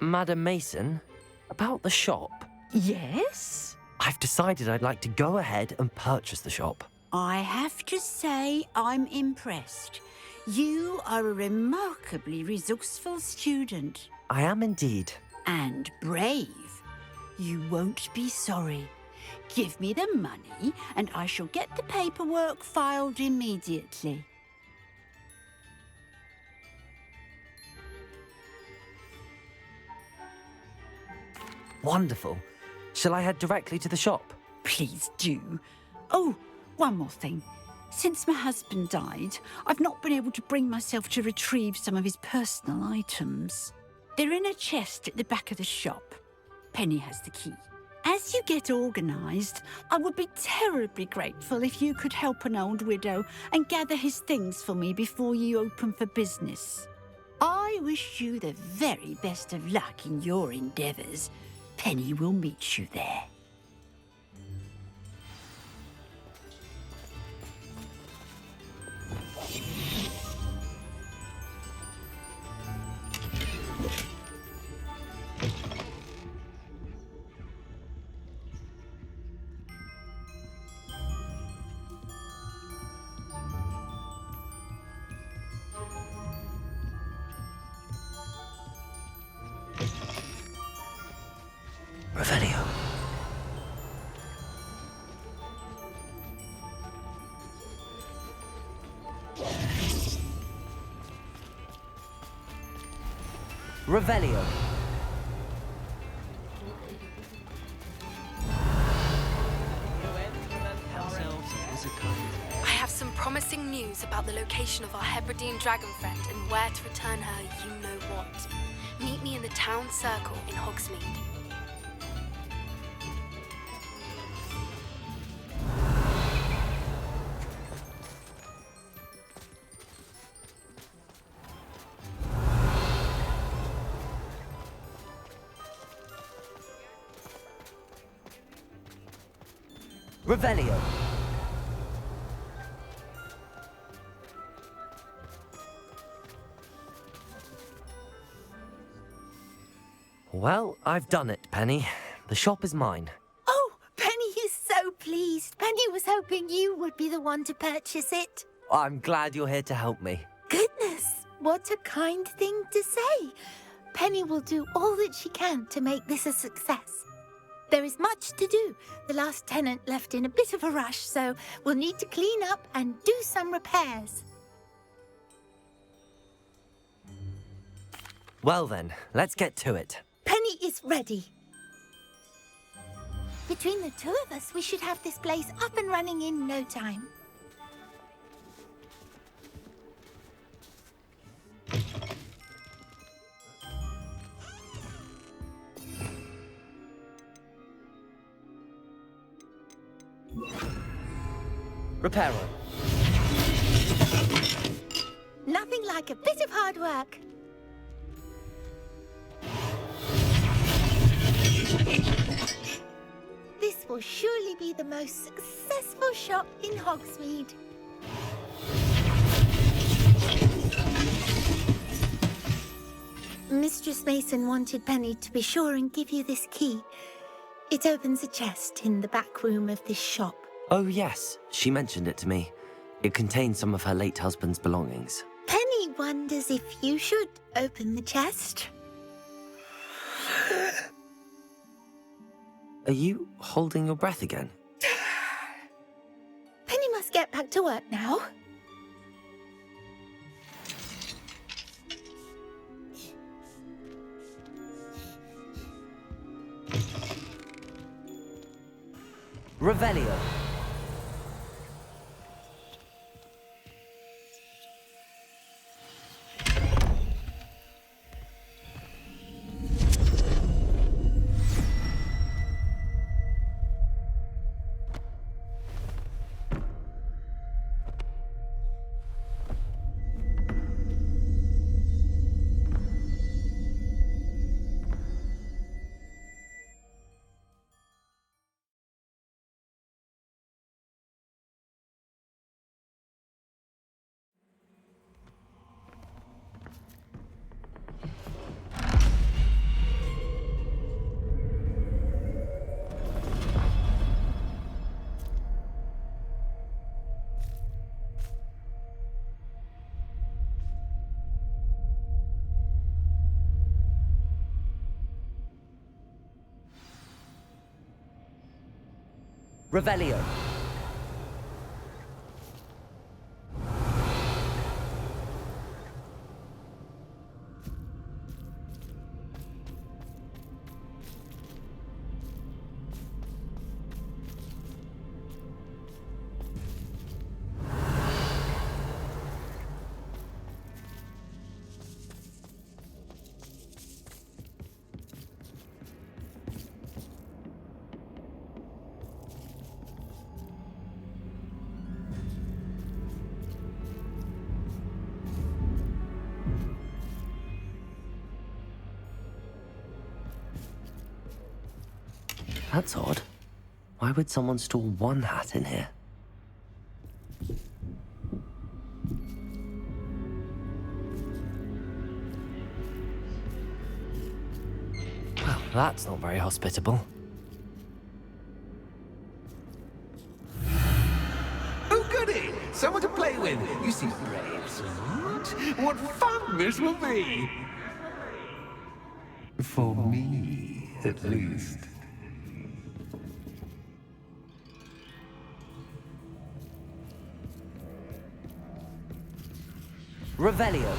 Madam Mason, about the shop. Yes? I've decided I'd like to go ahead and purchase the shop. I have to say I'm impressed. You are a remarkably resourceful student. I am indeed. And brave. You won't be sorry. Give me the money and I shall get the paperwork filed immediately. Wonderful. Shall I head directly to the shop? Please do. Oh, one more thing. Since my husband died, I've not been able to bring myself to retrieve some of his personal items. They're in a chest at the back of the shop. Penny has the key. As you get organised, I would be terribly grateful if you could help an old widow and gather his things for me before you open for business. I wish you the very best of luck in your endeavours. Penny will meet you there. Revelio. Revelio. I have some promising news about the location of our Hebridean dragon friend and where to return her you-know-what. Meet me in the town circle in Hogsmeade. Revelio. Well, I've done it, Penny. The shop is mine. Oh, Penny is so pleased. Penny was hoping you would be the one to purchase it. I'm glad you're here to help me. Goodness, what a kind thing to say. Penny will do all that she can to make this a success. There is much to do. The last tenant left in a bit of a rush, so we'll need to clean up and do some repairs. Well then, let's get to it. Penny is ready. Between the two of us, we should have this place up and running in no time. Reparo. Nothing like a bit of hard work. This will surely be the most successful shop in Hogsmeade. Mistress Mason wanted Penny to be sure and give you this key. It opens a chest in the back room of this shop. Oh yes, she mentioned it to me. It contains some of her late husband's belongings. Penny wonders if you should open the chest. Are you holding your breath again? Penny must get back to work now. Revelio. Revelio. That's odd. Why would someone store one hat in here? Well, that's not very hospitable. Oh, goody! Someone to play with. You seem brave, Snoot. What fun this will be! For me, at least. Revelio.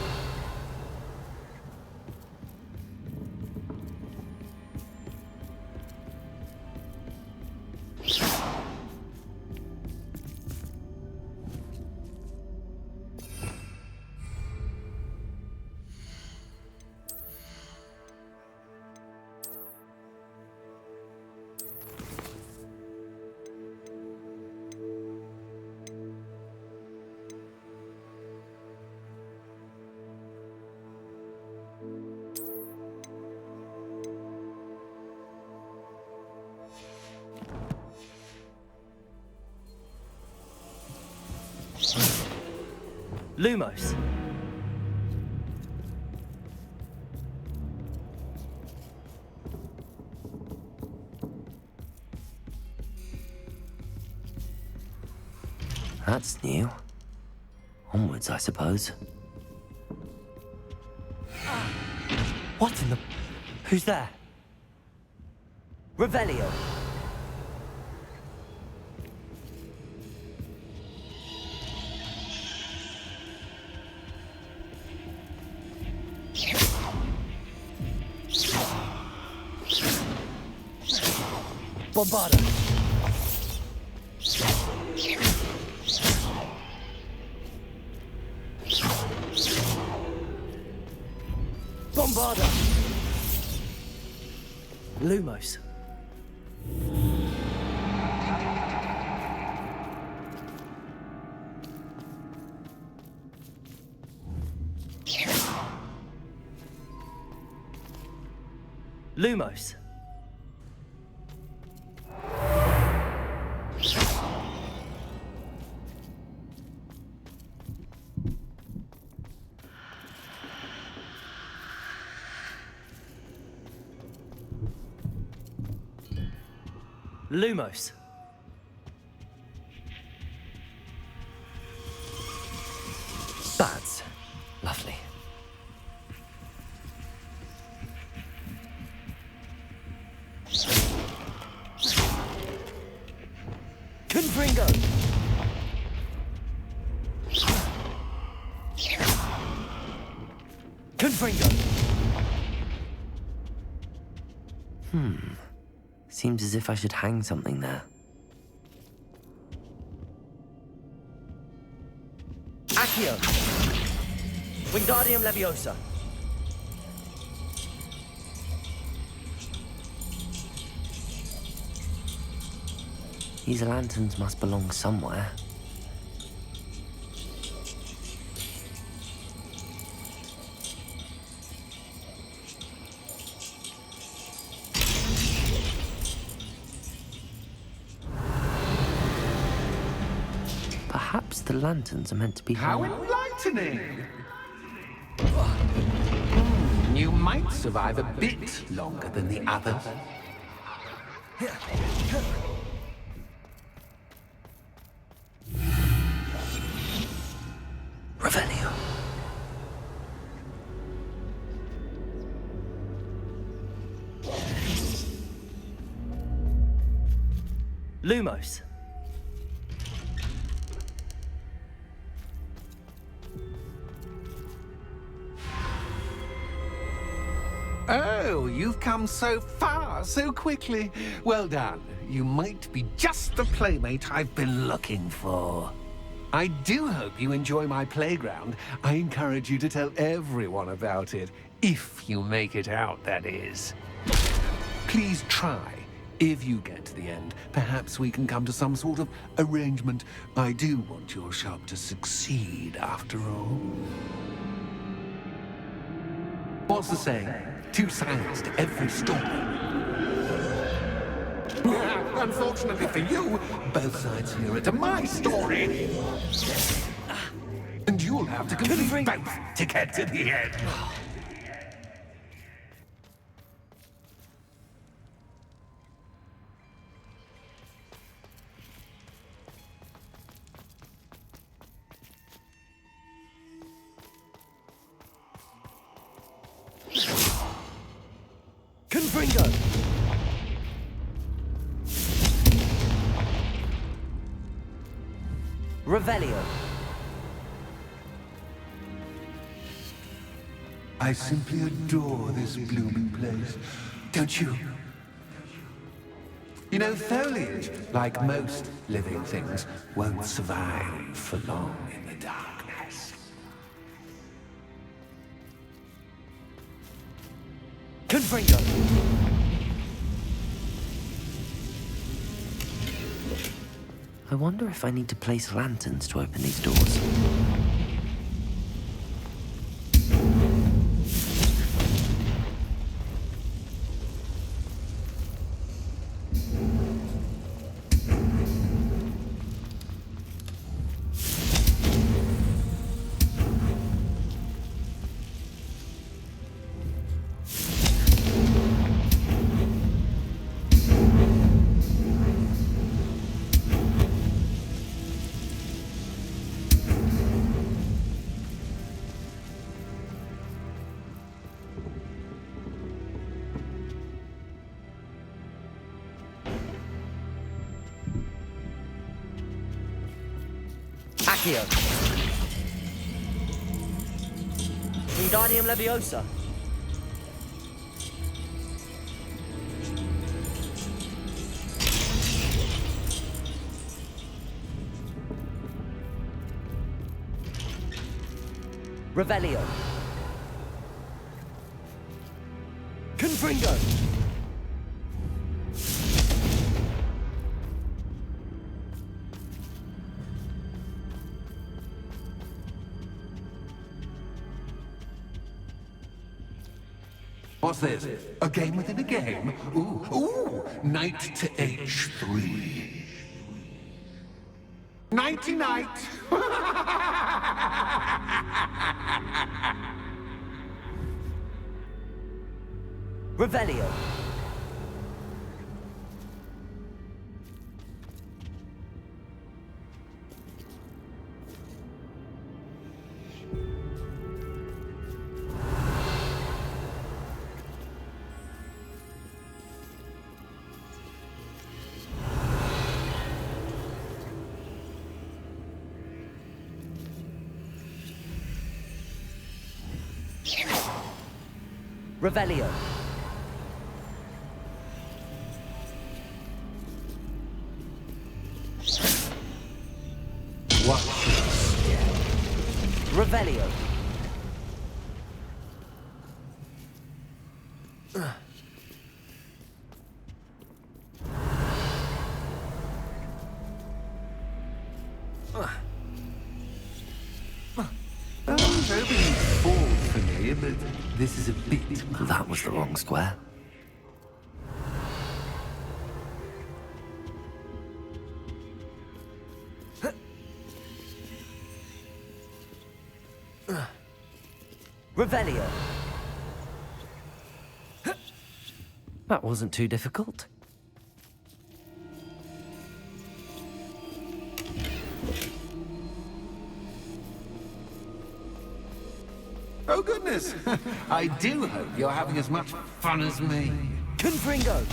Lumos. That's new. Onwards, I suppose. What in the... Who's there? Revelio. Bombarda. Bombarda. Lumos. Lumos. Lumos. That's lovely. Confringo. Confringo. Seems as if I should hang something there. Accio. Wingardium Leviosa. These lanterns must belong somewhere. Perhaps the lanterns are meant to be... How enlightening! You might survive a bit longer than the others. Revelio. Lumos. Oh, you've come so far so quickly. Well done. You might be just the playmate I've been looking for. I do hope you enjoy my playground. I encourage you to tell everyone about it. If you make it out, that is. Please try. If you get to the end, perhaps we can come to some sort of arrangement. I do want your shop to succeed, after all. What's the saying? Two sides to every story. Unfortunately for you, both sides hear it to my story. And you'll have to complete both to get to the end. Confringo. Revelio. I simply adore this blooming place. Don't you? You know, foliage, like most living things, won't survive for long in the darkness. Confringo! I wonder if I need to place lanterns to open these doors. Accio. Wingardium Leviosa. Revelio. Confringo. What's this? A game within a game? Ooh, knight to H3. Nighty-night! Revelio. Revelio. Watch your step. Revelio. I was hoping you'd fall for me, but this is a bit much. That was the wrong square. Revelio. That wasn't too difficult. Oh, goodness! I do hope you're having as much fun as me. Confringo.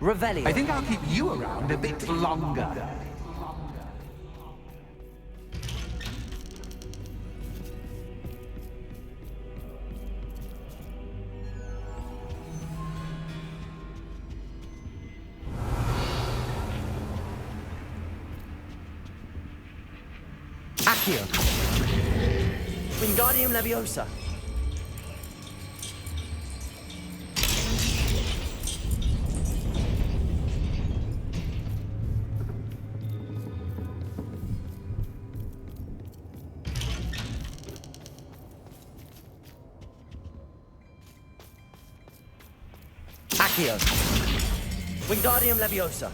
Revelio. I think I'll keep you around a bit longer. Accio. Wingardium Leviosa. Accio. Wingardium Leviosa.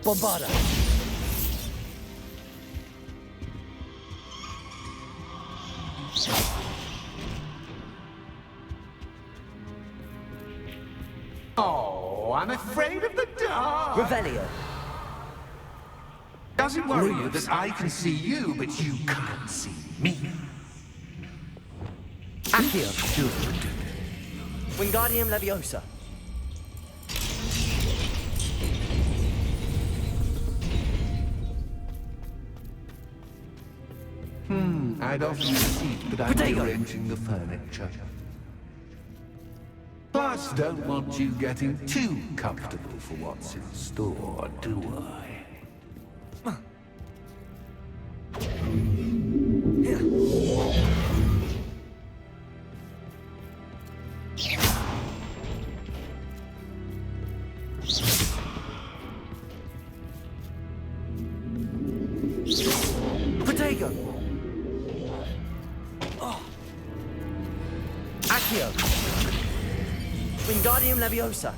Bombarda. Oh, I'm afraid of the dark. Revelio. Does it worry you that I can see you, but you can't see me? Accio. Wingardium Leviosa. I'd offer you a seat, but I'm rearranging the furniture. Plus, don't want you getting too comfortable for what's in store, do I? Protego. Accio. Wingardium Leviosa.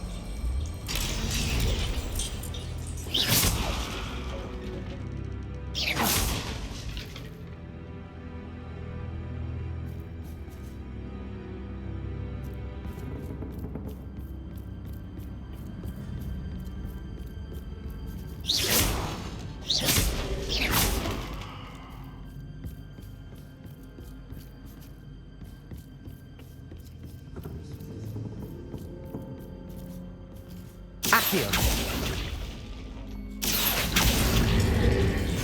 Accio.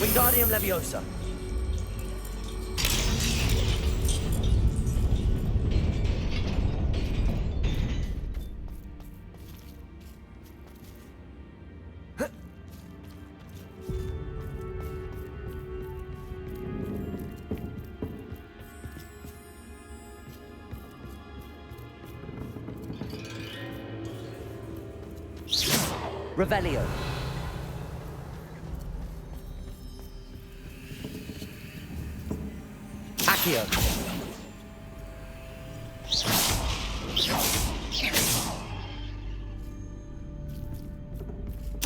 Wingardium Leviosa. Revelio. Accio.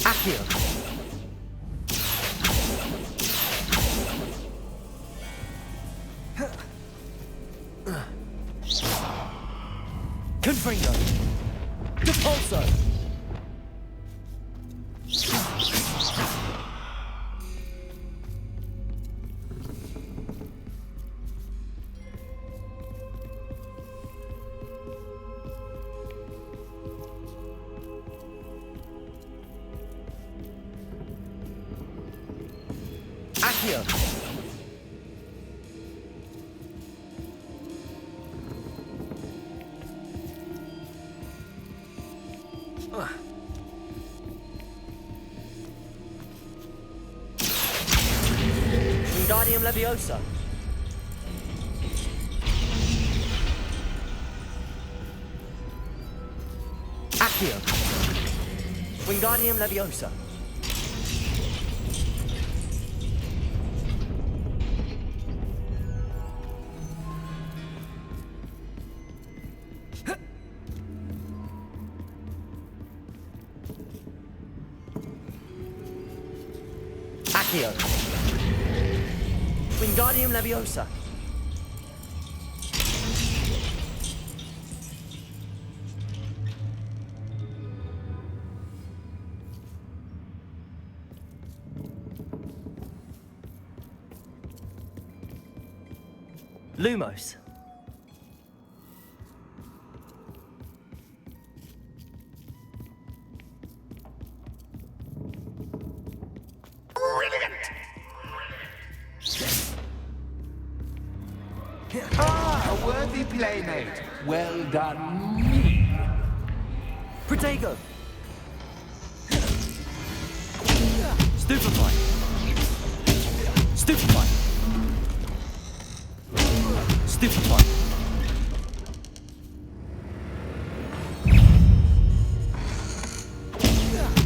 Accio. Confringo. Depulso. Accio. Wingardium Leviosa. Accio. Wingardium Leviosa. Accio. Wingardium Leviosa. Lumos. Ah, a worthy playmate. Well done, me. Protego. Stupefy. Stupefy. Stupefy.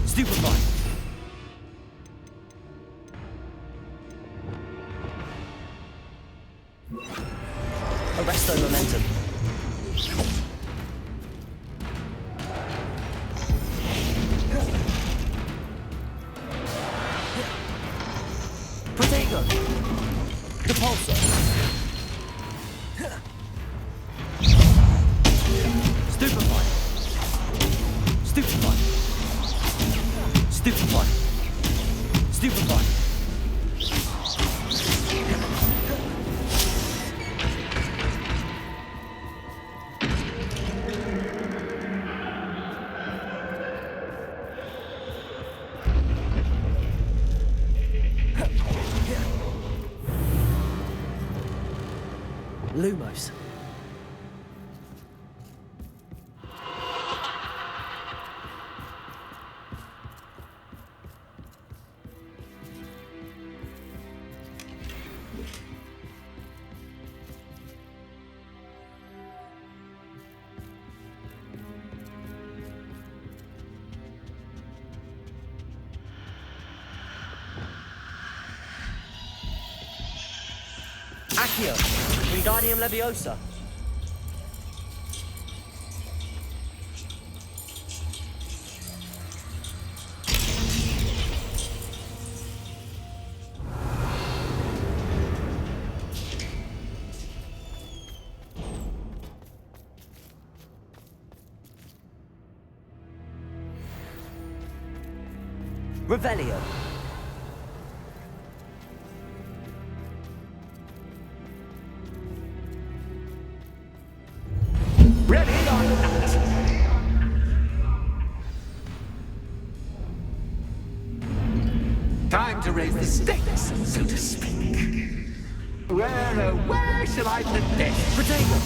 Stupefy. Arresto momentum. Protego. Depulso. Stupefy. Stupefy. Stupefy. Stupefy. Lumos. Accio, Wingardium Leviosa. Revelio. Ready or not. Time to raise the stakes, so to speak. Where shall I put this? Protego.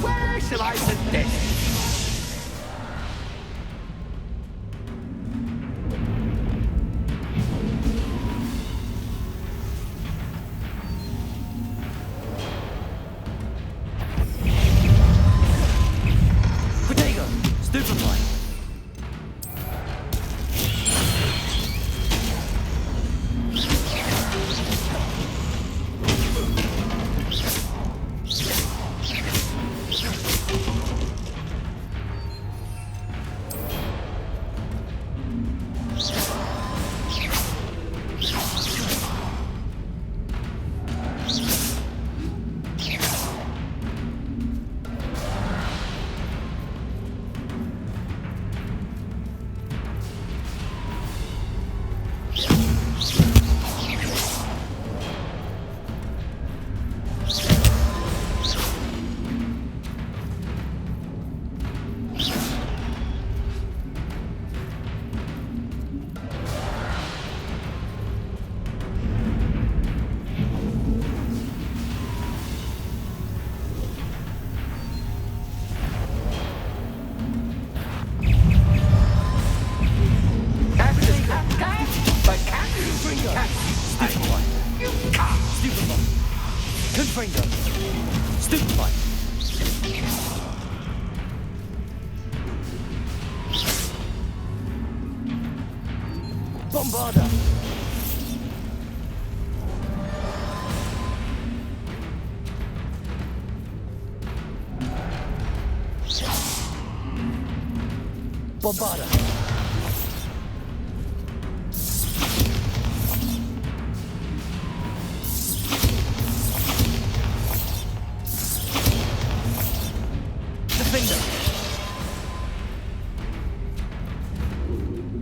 Where shall I put this? Protego. Stupefy. Confringo. Stupefy. Bombarda. Bombarda. Defender.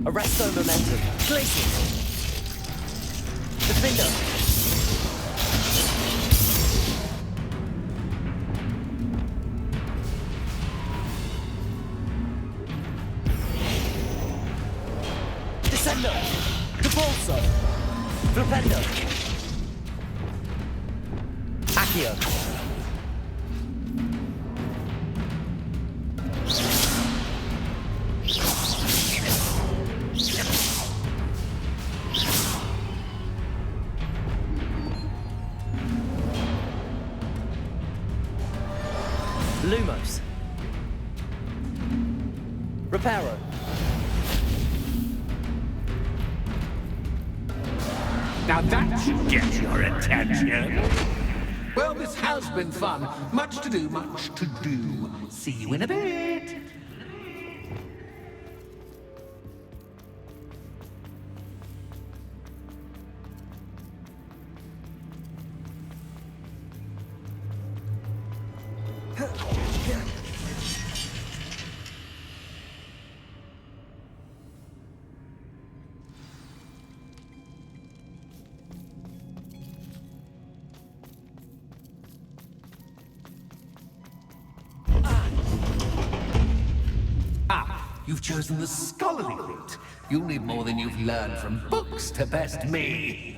Arresto momentum. Glacius. Defender. Descendo. Depulso. Flipendo. Accio. Lumos. Reparo. Now that should get your attention. Well, this has been fun. Much to do, much to do. See you in a bit. You've chosen the scholarly route. You'll need more than you've learned from books to best me.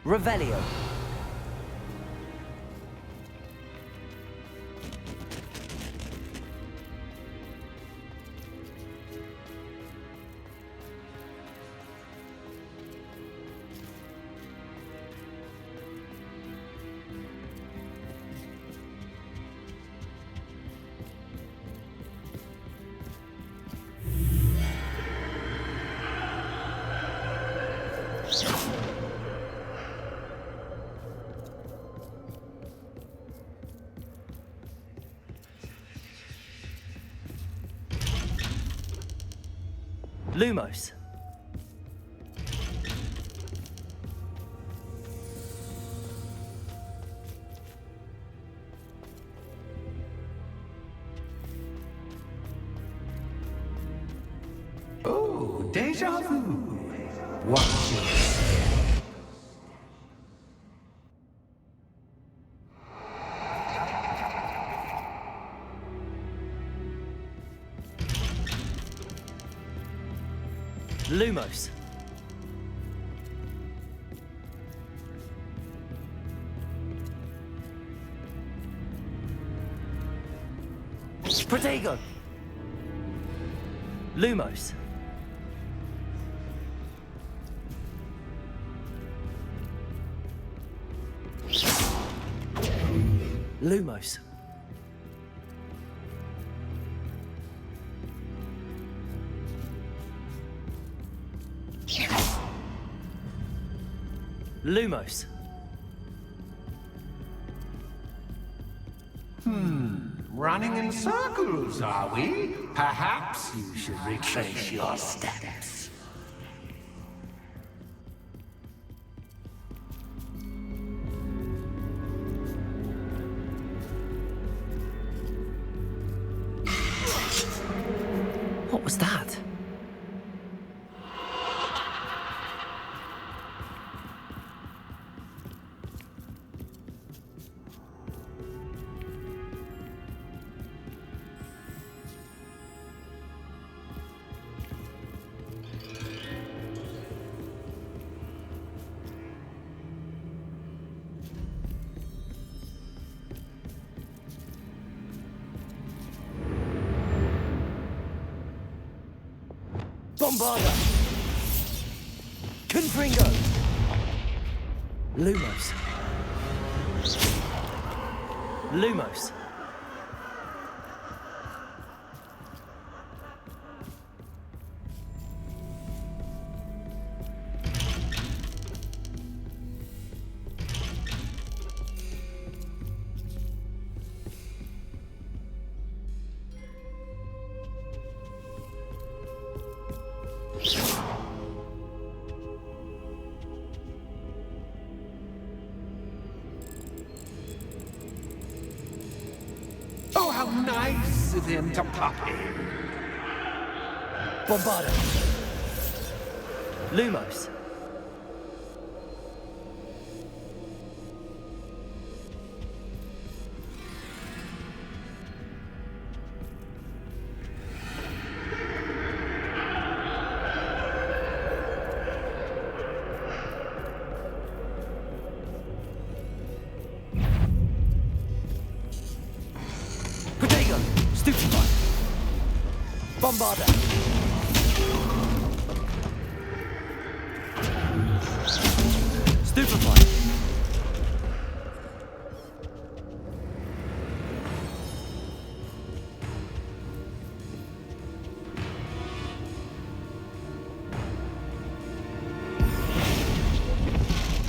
Revelio. Lumos. Oh, déjà vu. Watch your Lumos. Protego. Lumos. Lumos. Lumos. Running in circles, are we? Perhaps you should retrace your steps. What was that? Bombarda! Confringo! Lumos. Lumos. Oh, how nice of him to pop in. Bombarda! Lumos. Protego! Stupefy! Bombarda! Stupefy!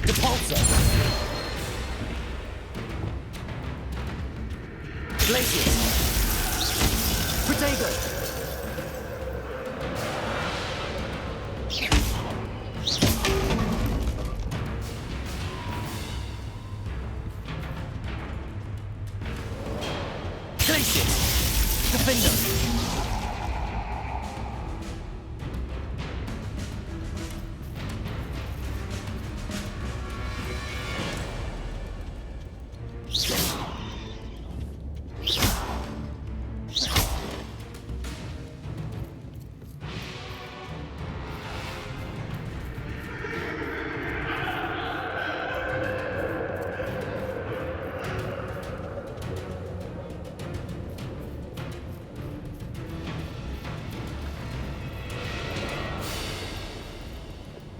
Repulsor! Glacius! Protego! Glacius! Defender!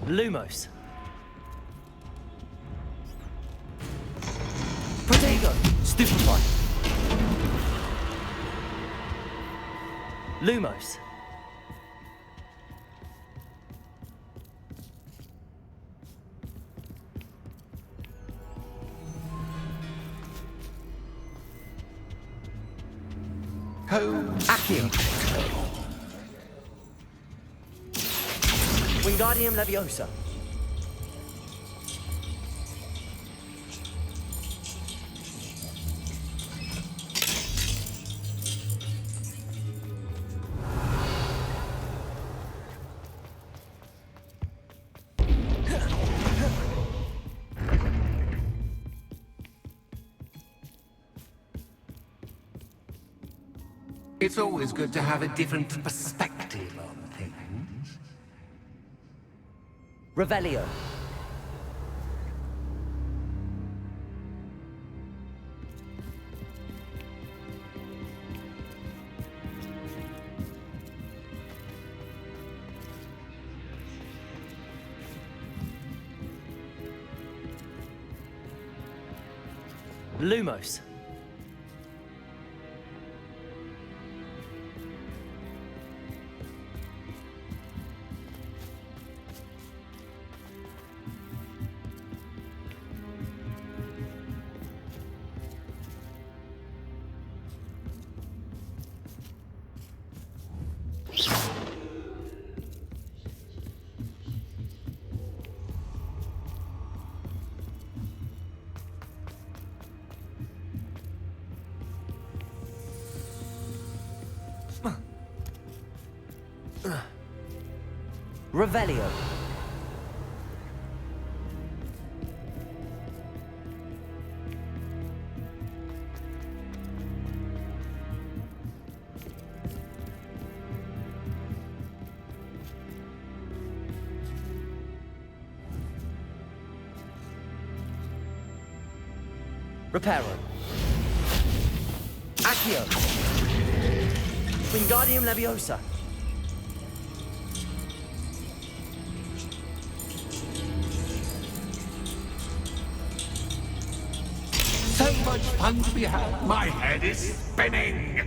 Lumos. Protego. Stupefy. Lumos. Accio. Wingardium Leviosa. It's always good to have a different perspective on things. Revelio. Lumos. Revelio. Reparo. Accio. Wingardium Leviosa. So much fun to be had. My head is spinning.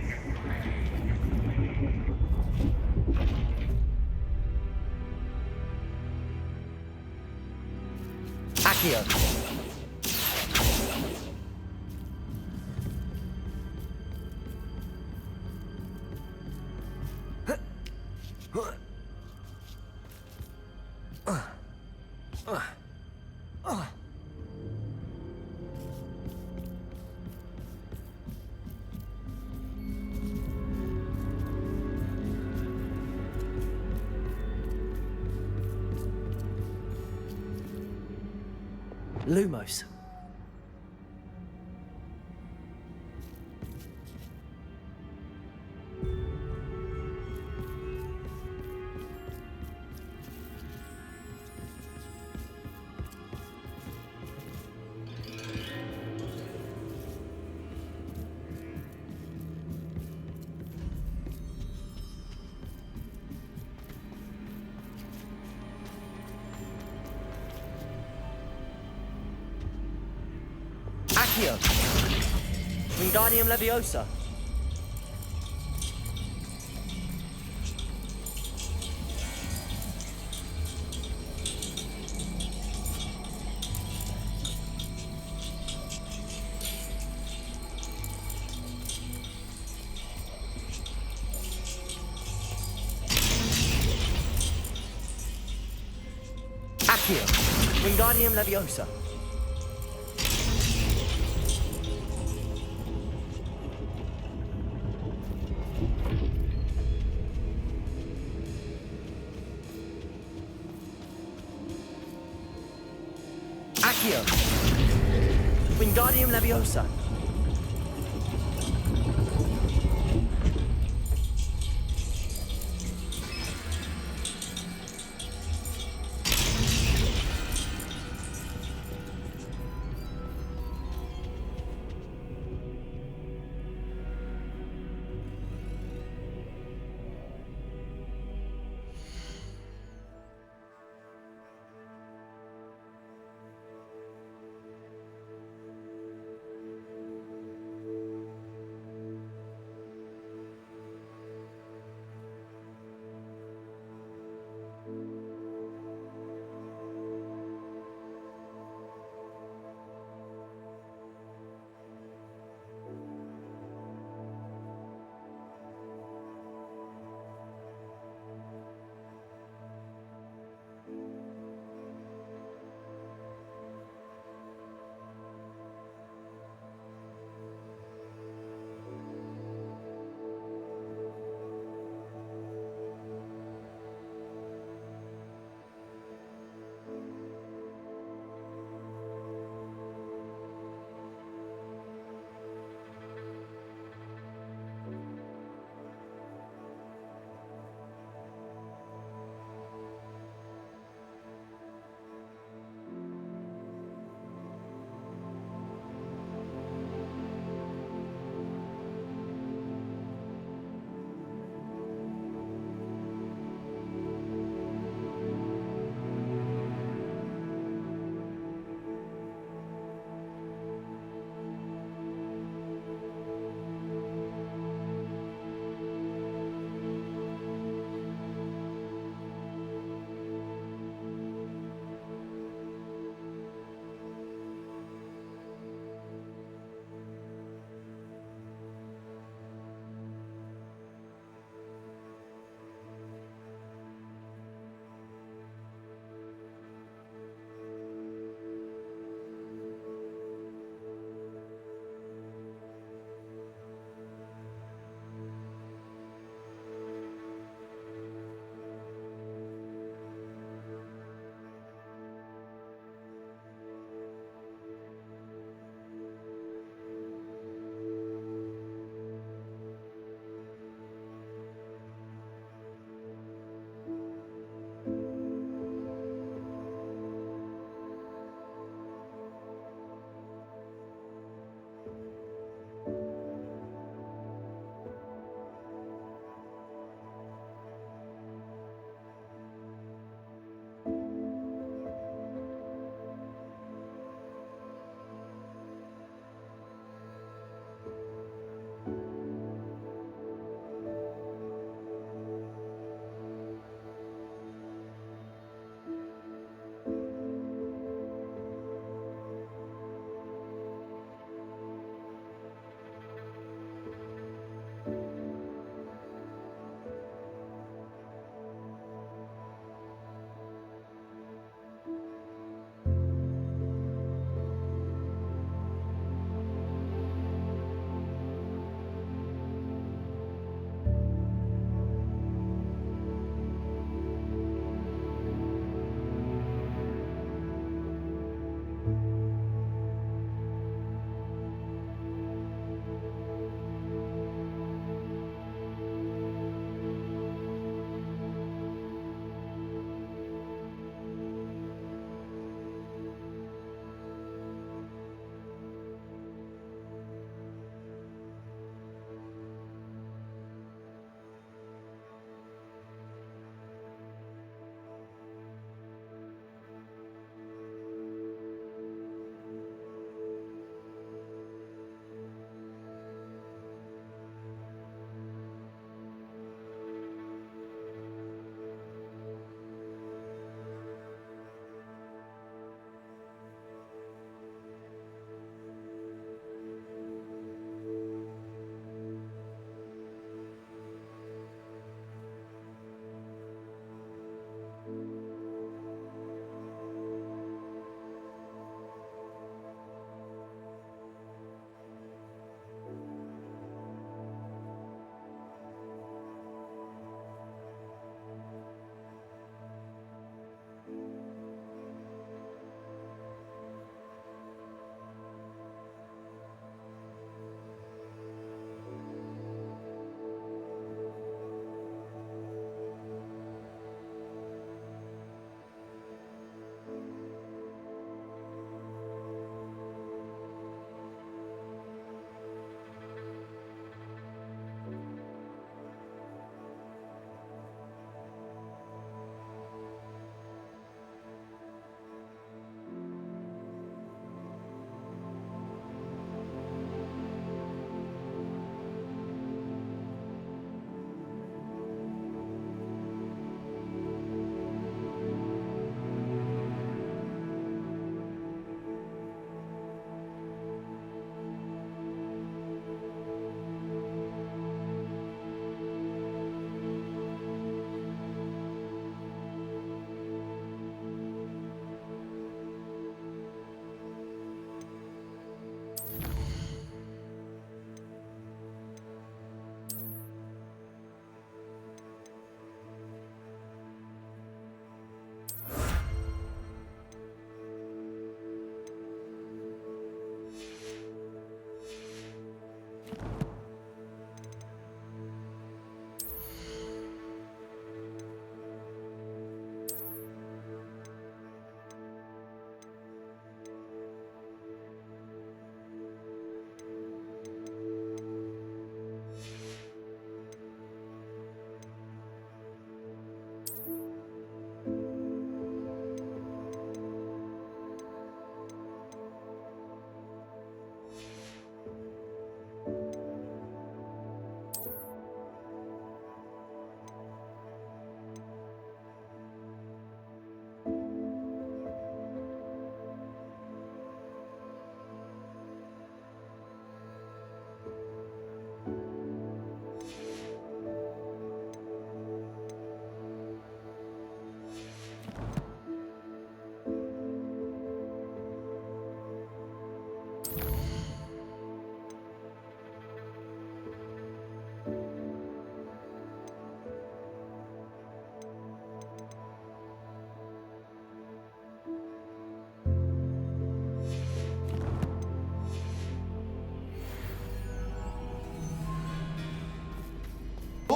Accio. Lumos. Accio. Wingardium Leviosa. Accio. Wingardium Leviosa. Accio. Wingardium Leviosa.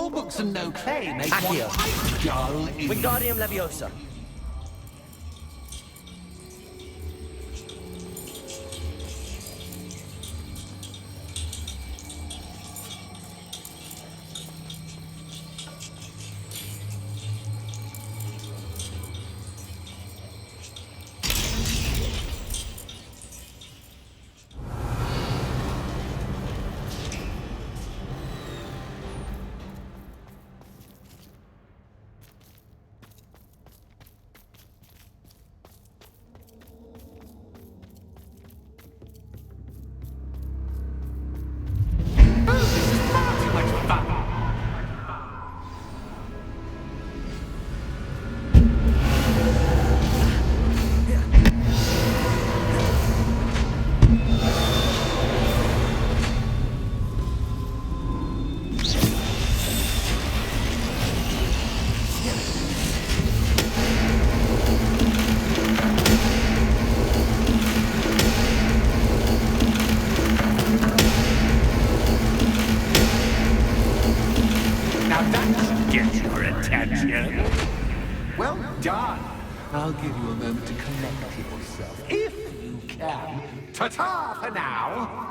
All books and no play make Accio. one quite dull. Wingardium Leviosa. Well done. I'll give you a moment to collect yourself, if you can. Ta-ta for now.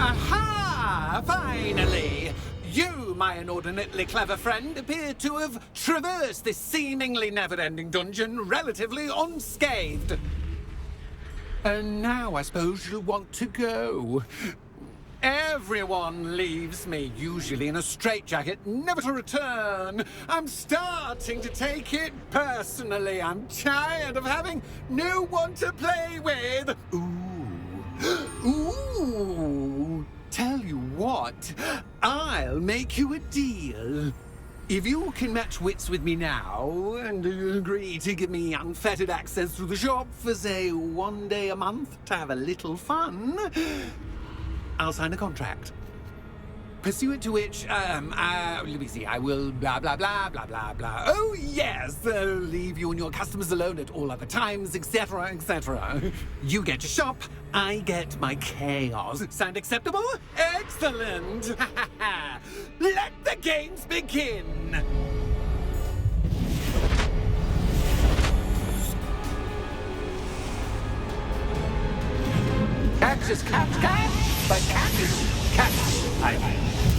Aha! Finally! You, my inordinately clever friend, appear to have traversed this seemingly never-ending dungeon relatively unscathed. And now I suppose you'll want to go. Everyone leaves me, usually in a straitjacket, never to return. I'm starting to take it personally. I'm tired of having no one to play with. Ooh, tell you what, I'll make you a deal. If you can match wits with me now, and agree to give me unfettered access through the shop for, say, 1 day a month to have a little fun, I'll sign a contract. Pursuant to which, let me see, I will blah, blah, blah, blah, blah, blah. Oh, yes, leave you and your customers alone at all other times, etc., etc. You get to shop, I get my chaos. Sound acceptable? Excellent! Let the games begin! Catch is catch, but catch is catch.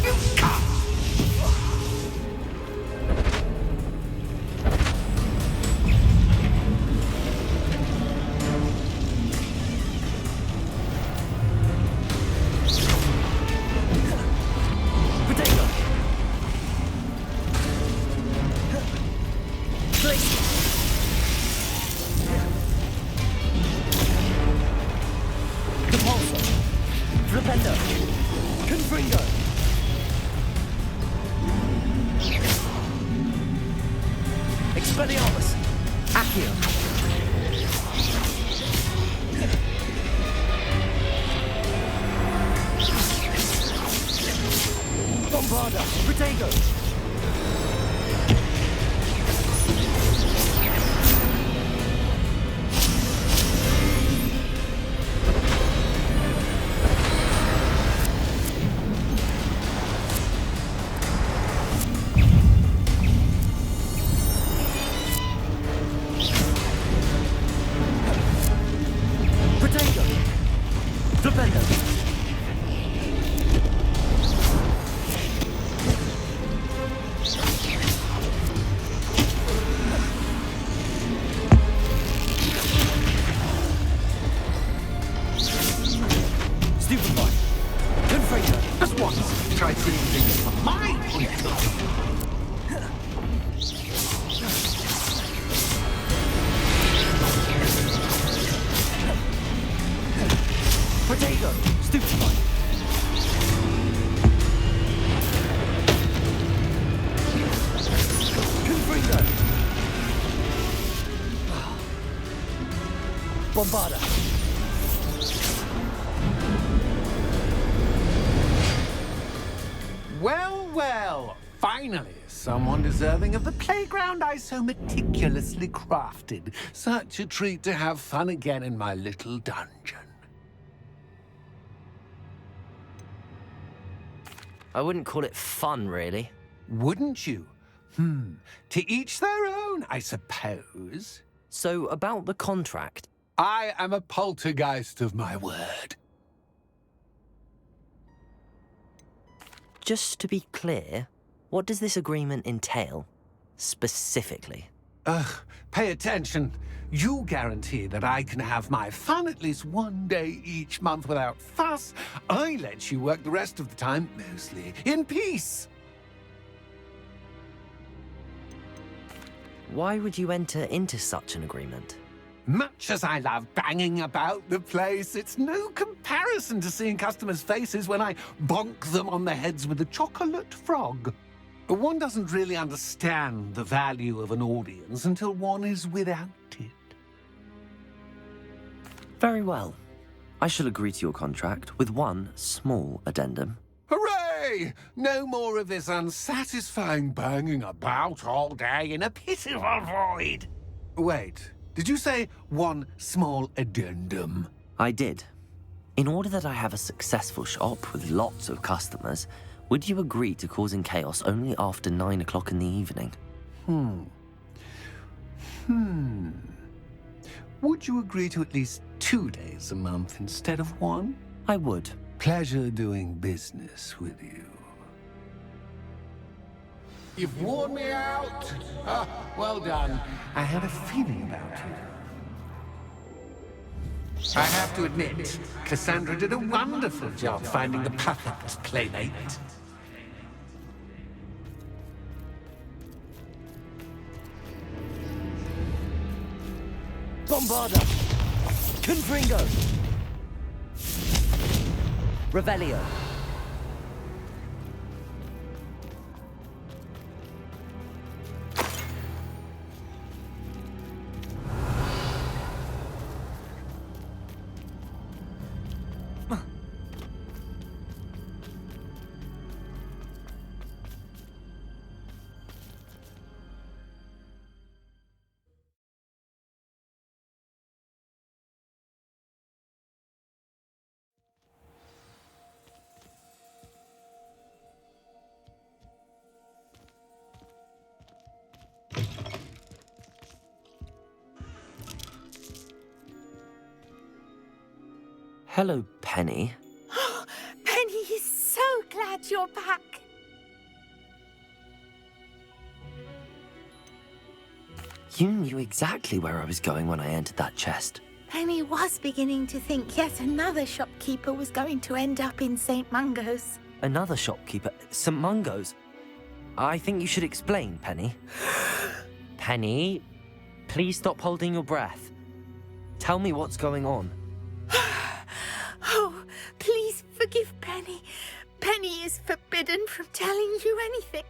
You can't. Potato. Place. Compulsor. Flipendo. Confringo. Expelliarmus. Accio. Bombarda. Protego. Protego. Flipendo. try seeing things from my point of view. Potato! Stupefy! Confringo! Bombarda! Well, well, finally, someone deserving of the playground I so meticulously crafted. Such a treat to have fun again in my little dungeon. I wouldn't call it fun, really. Wouldn't you? To each their own, I suppose. So, about the contract. I am a poltergeist of my word. Just to be clear, what does this agreement entail? Specifically? Pay attention. You guarantee that I can have my fun at least one day each month without fuss. I let you work the rest of the time, mostly in peace. Why would you enter into such an agreement? Much as I love banging about the place, it's no comparison to seeing customers' faces when I bonk them on the heads with a chocolate frog. One doesn't really understand the value of an audience until one is without it. Very well. I shall agree to your contract with one small addendum. Hooray! No more of this unsatisfying banging about all day in a pitiful void. Wait, did you say one small addendum? I did. In order that I have a successful shop with lots of customers, would you agree to causing chaos only after 9 o'clock in the evening? Would you agree to at least 2 days a month instead of one? I would. Pleasure doing business with you. You've worn me out. Well done. I had a feeling about it. I have to admit, Cassandra did a wonderful job finding the perfect playmate. Bombarda! Confringo! Revelio! Hello, Penny. Penny is so glad you're back. You knew exactly where I was going when I entered that chest. Penny was beginning to think yet another shopkeeper was going to end up in St. Mungo's. Another shopkeeper? St. Mungo's? I think you should explain, Penny. Penny, please stop holding your breath. Tell me what's going on. Oh, please forgive Penny. Penny is forbidden from telling you anything.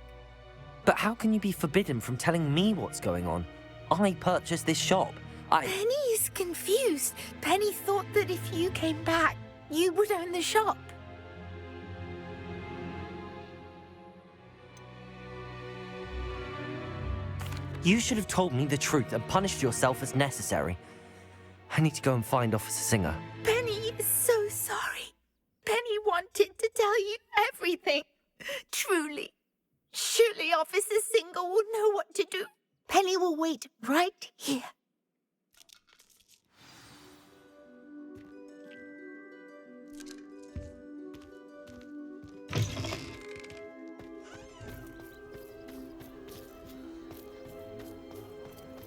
But how can you be forbidden from telling me what's going on? I purchased this shop. Penny is confused. Penny thought that if you came back, you would own the shop. You should have told me the truth and punished yourself as necessary. I need to go and find Officer Singer. Penny is so sorry. Penny wanted to tell you everything. Truly. Surely Officer Singer will know what to do. Penny will wait right here.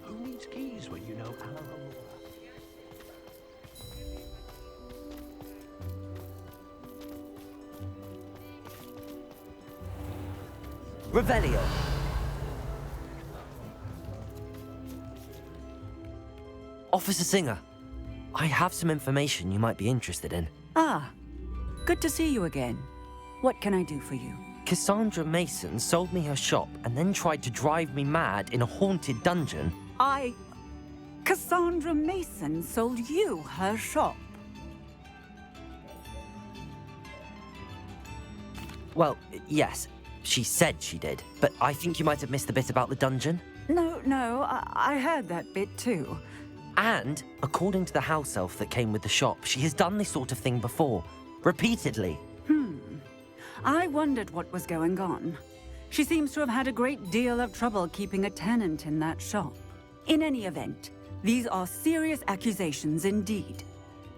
Who needs keys when you know Alhambra? Revelio. Officer Singer, I have some information you might be interested in. Ah, good to see you again. What can I do for you? Cassandra Mason sold me her shop and then tried to drive me mad in a haunted dungeon. Cassandra Mason sold you her shop? Well, yes, she said she did, but I think you might have missed the bit about the dungeon. No, I heard that bit too. And, according to the house elf that came with the shop, she has done this sort of thing before. Repeatedly. I wondered what was going on. She seems to have had a great deal of trouble keeping a tenant in that shop. In any event, these are serious accusations indeed.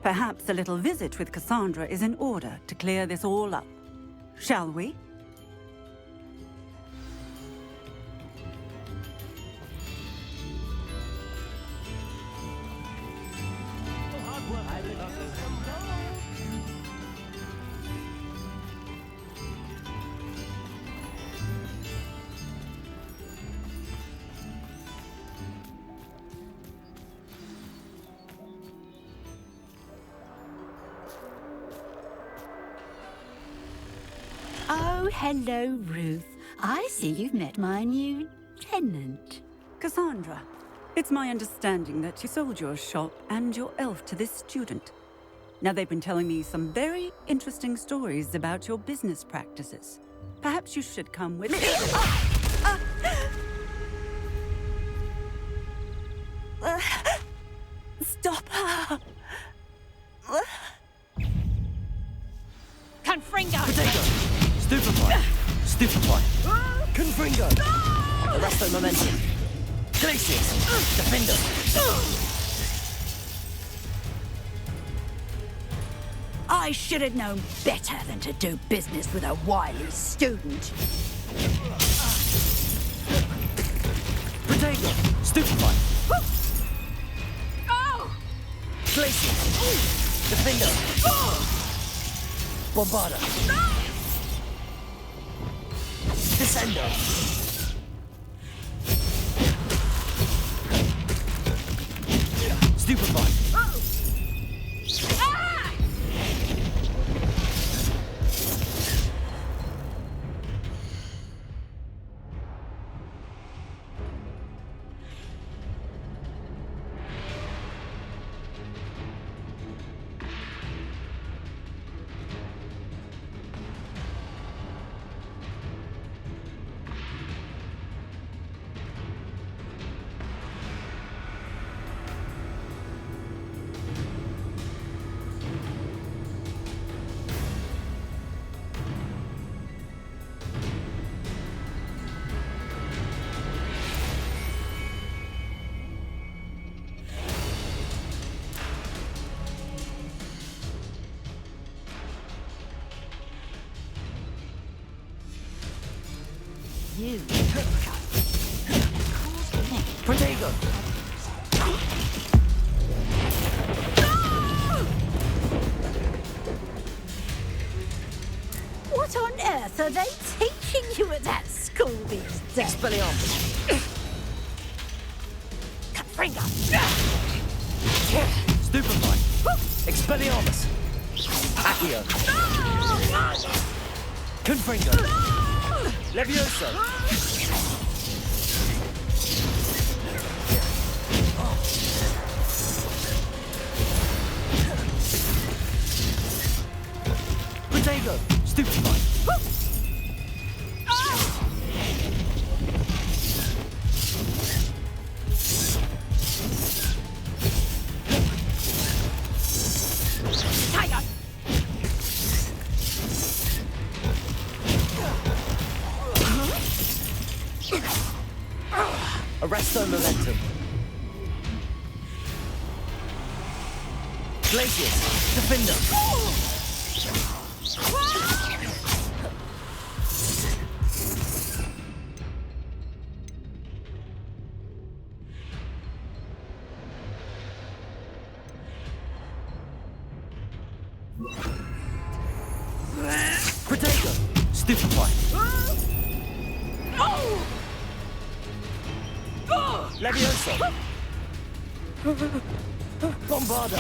Perhaps a little visit with Cassandra is in order to clear this all up. Shall we? Oh, hello, Ruth. I see you've met my new tenant. Cassandra, it's my understanding that you sold your shop and your elf to this student. Now, they've been telling me some very interesting stories about your business practices. Perhaps you should come with me. Stop her! Confringo! Potato! Stupefy! Stupefy! Confringo! Arresto Momentum! Glacius! Defender! I should have known better than to do business with a wily student. Potato! Stupefy! Glacius! Defender! Bombarda! Descendo! Stupefy! You. Protego! What on earth are they teaching you at that school these days? Expelliarmus! Confringo! Stupefy! Expelliarmus! Accio! Confringo! Levioso! Protego! Stupefy! Arresto Momentum. Glacius, Defender. Protego, Stupefy. Levioso! Bombarda!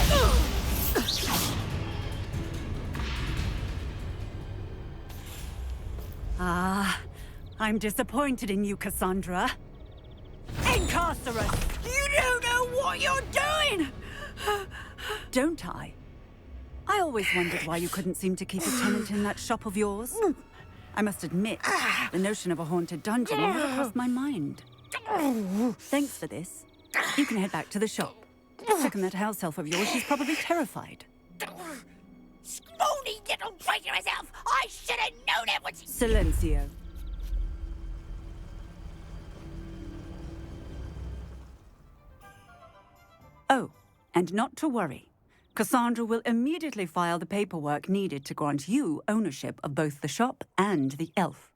Ah, I'm disappointed in you, Cassandra. Incarcerate! You don't know what you're doing! Don't I? I always wondered why you couldn't seem to keep a tenant in that shop of yours. I must admit, the notion of a haunted dungeon never crossed my mind. Thanks for this. You can head back to the shop. Second that house elf of yours, she's probably terrified. Scrawny little traitorous elf! I should have known it was... Silencio. Oh, and not to worry. Cassandra will immediately file the paperwork needed to grant you ownership of both the shop and the elf.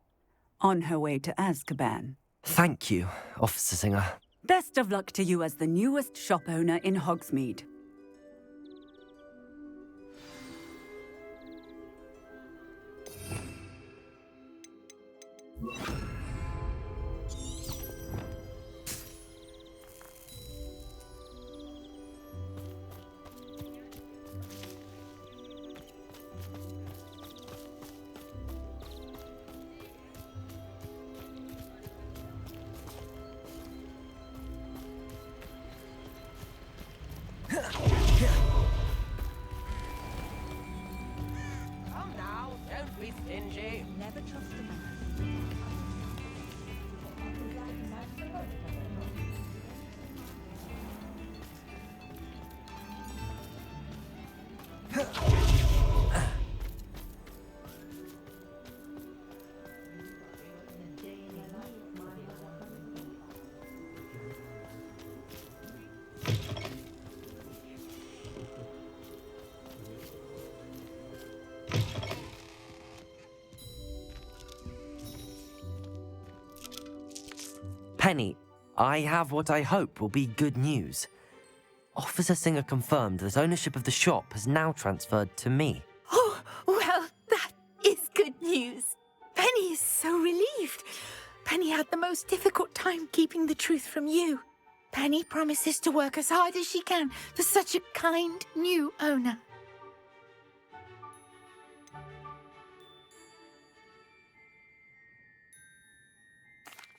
On her way to Azkaban. Thank you, Officer Singer. Best of luck to you as the newest shop owner in Hogsmeade. Come now, don't be stingy. Never trust a man. Penny, I have what I hope will be good news. Officer Singer confirmed that ownership of the shop has now transferred to me. Oh, well, that is good news. Penny is so relieved. Penny had the most difficult time keeping the truth from you. Penny promises to work as hard as she can for such a kind new owner.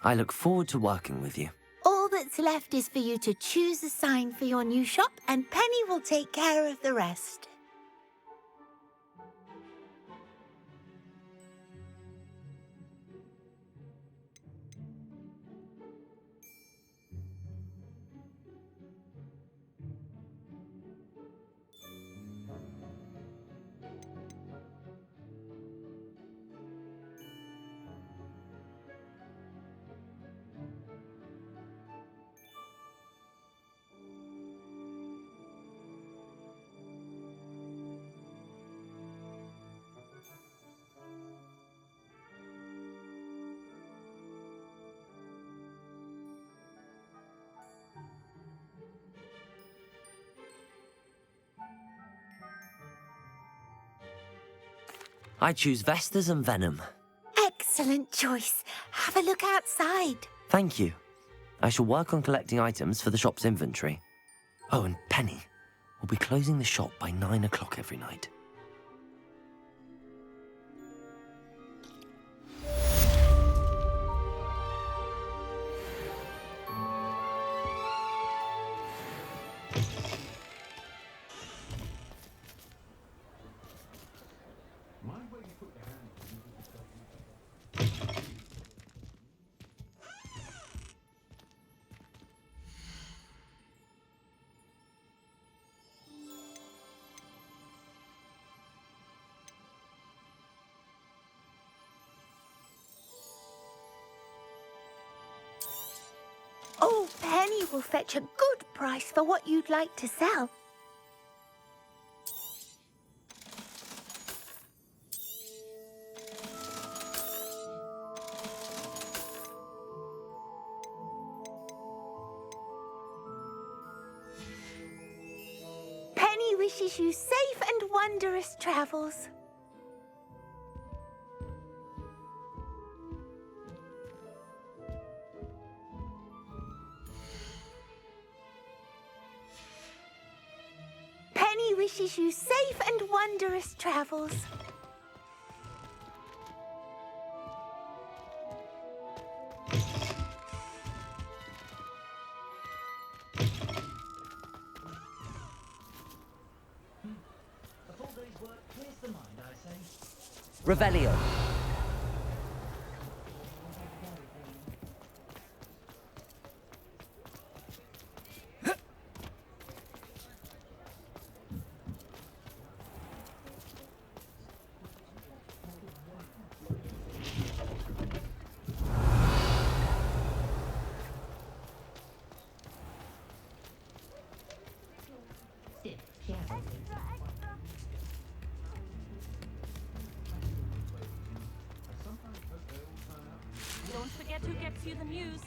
I look forward to working with you. All that's left is for you to choose a sign for your new shop, and Penny will take care of the rest. I choose Vestas and Venom. Excellent choice. Have a look outside. Thank you. I shall work on collecting items for the shop's inventory. Oh, and Penny, we'll be closing the shop by 9 o'clock every night. Oh, Penny will fetch a good price for what you'd like to sell. Penny wishes you safe and wondrous travels. wishes you safe and wondrous travels. Revelio. Don't forget who gets you the news.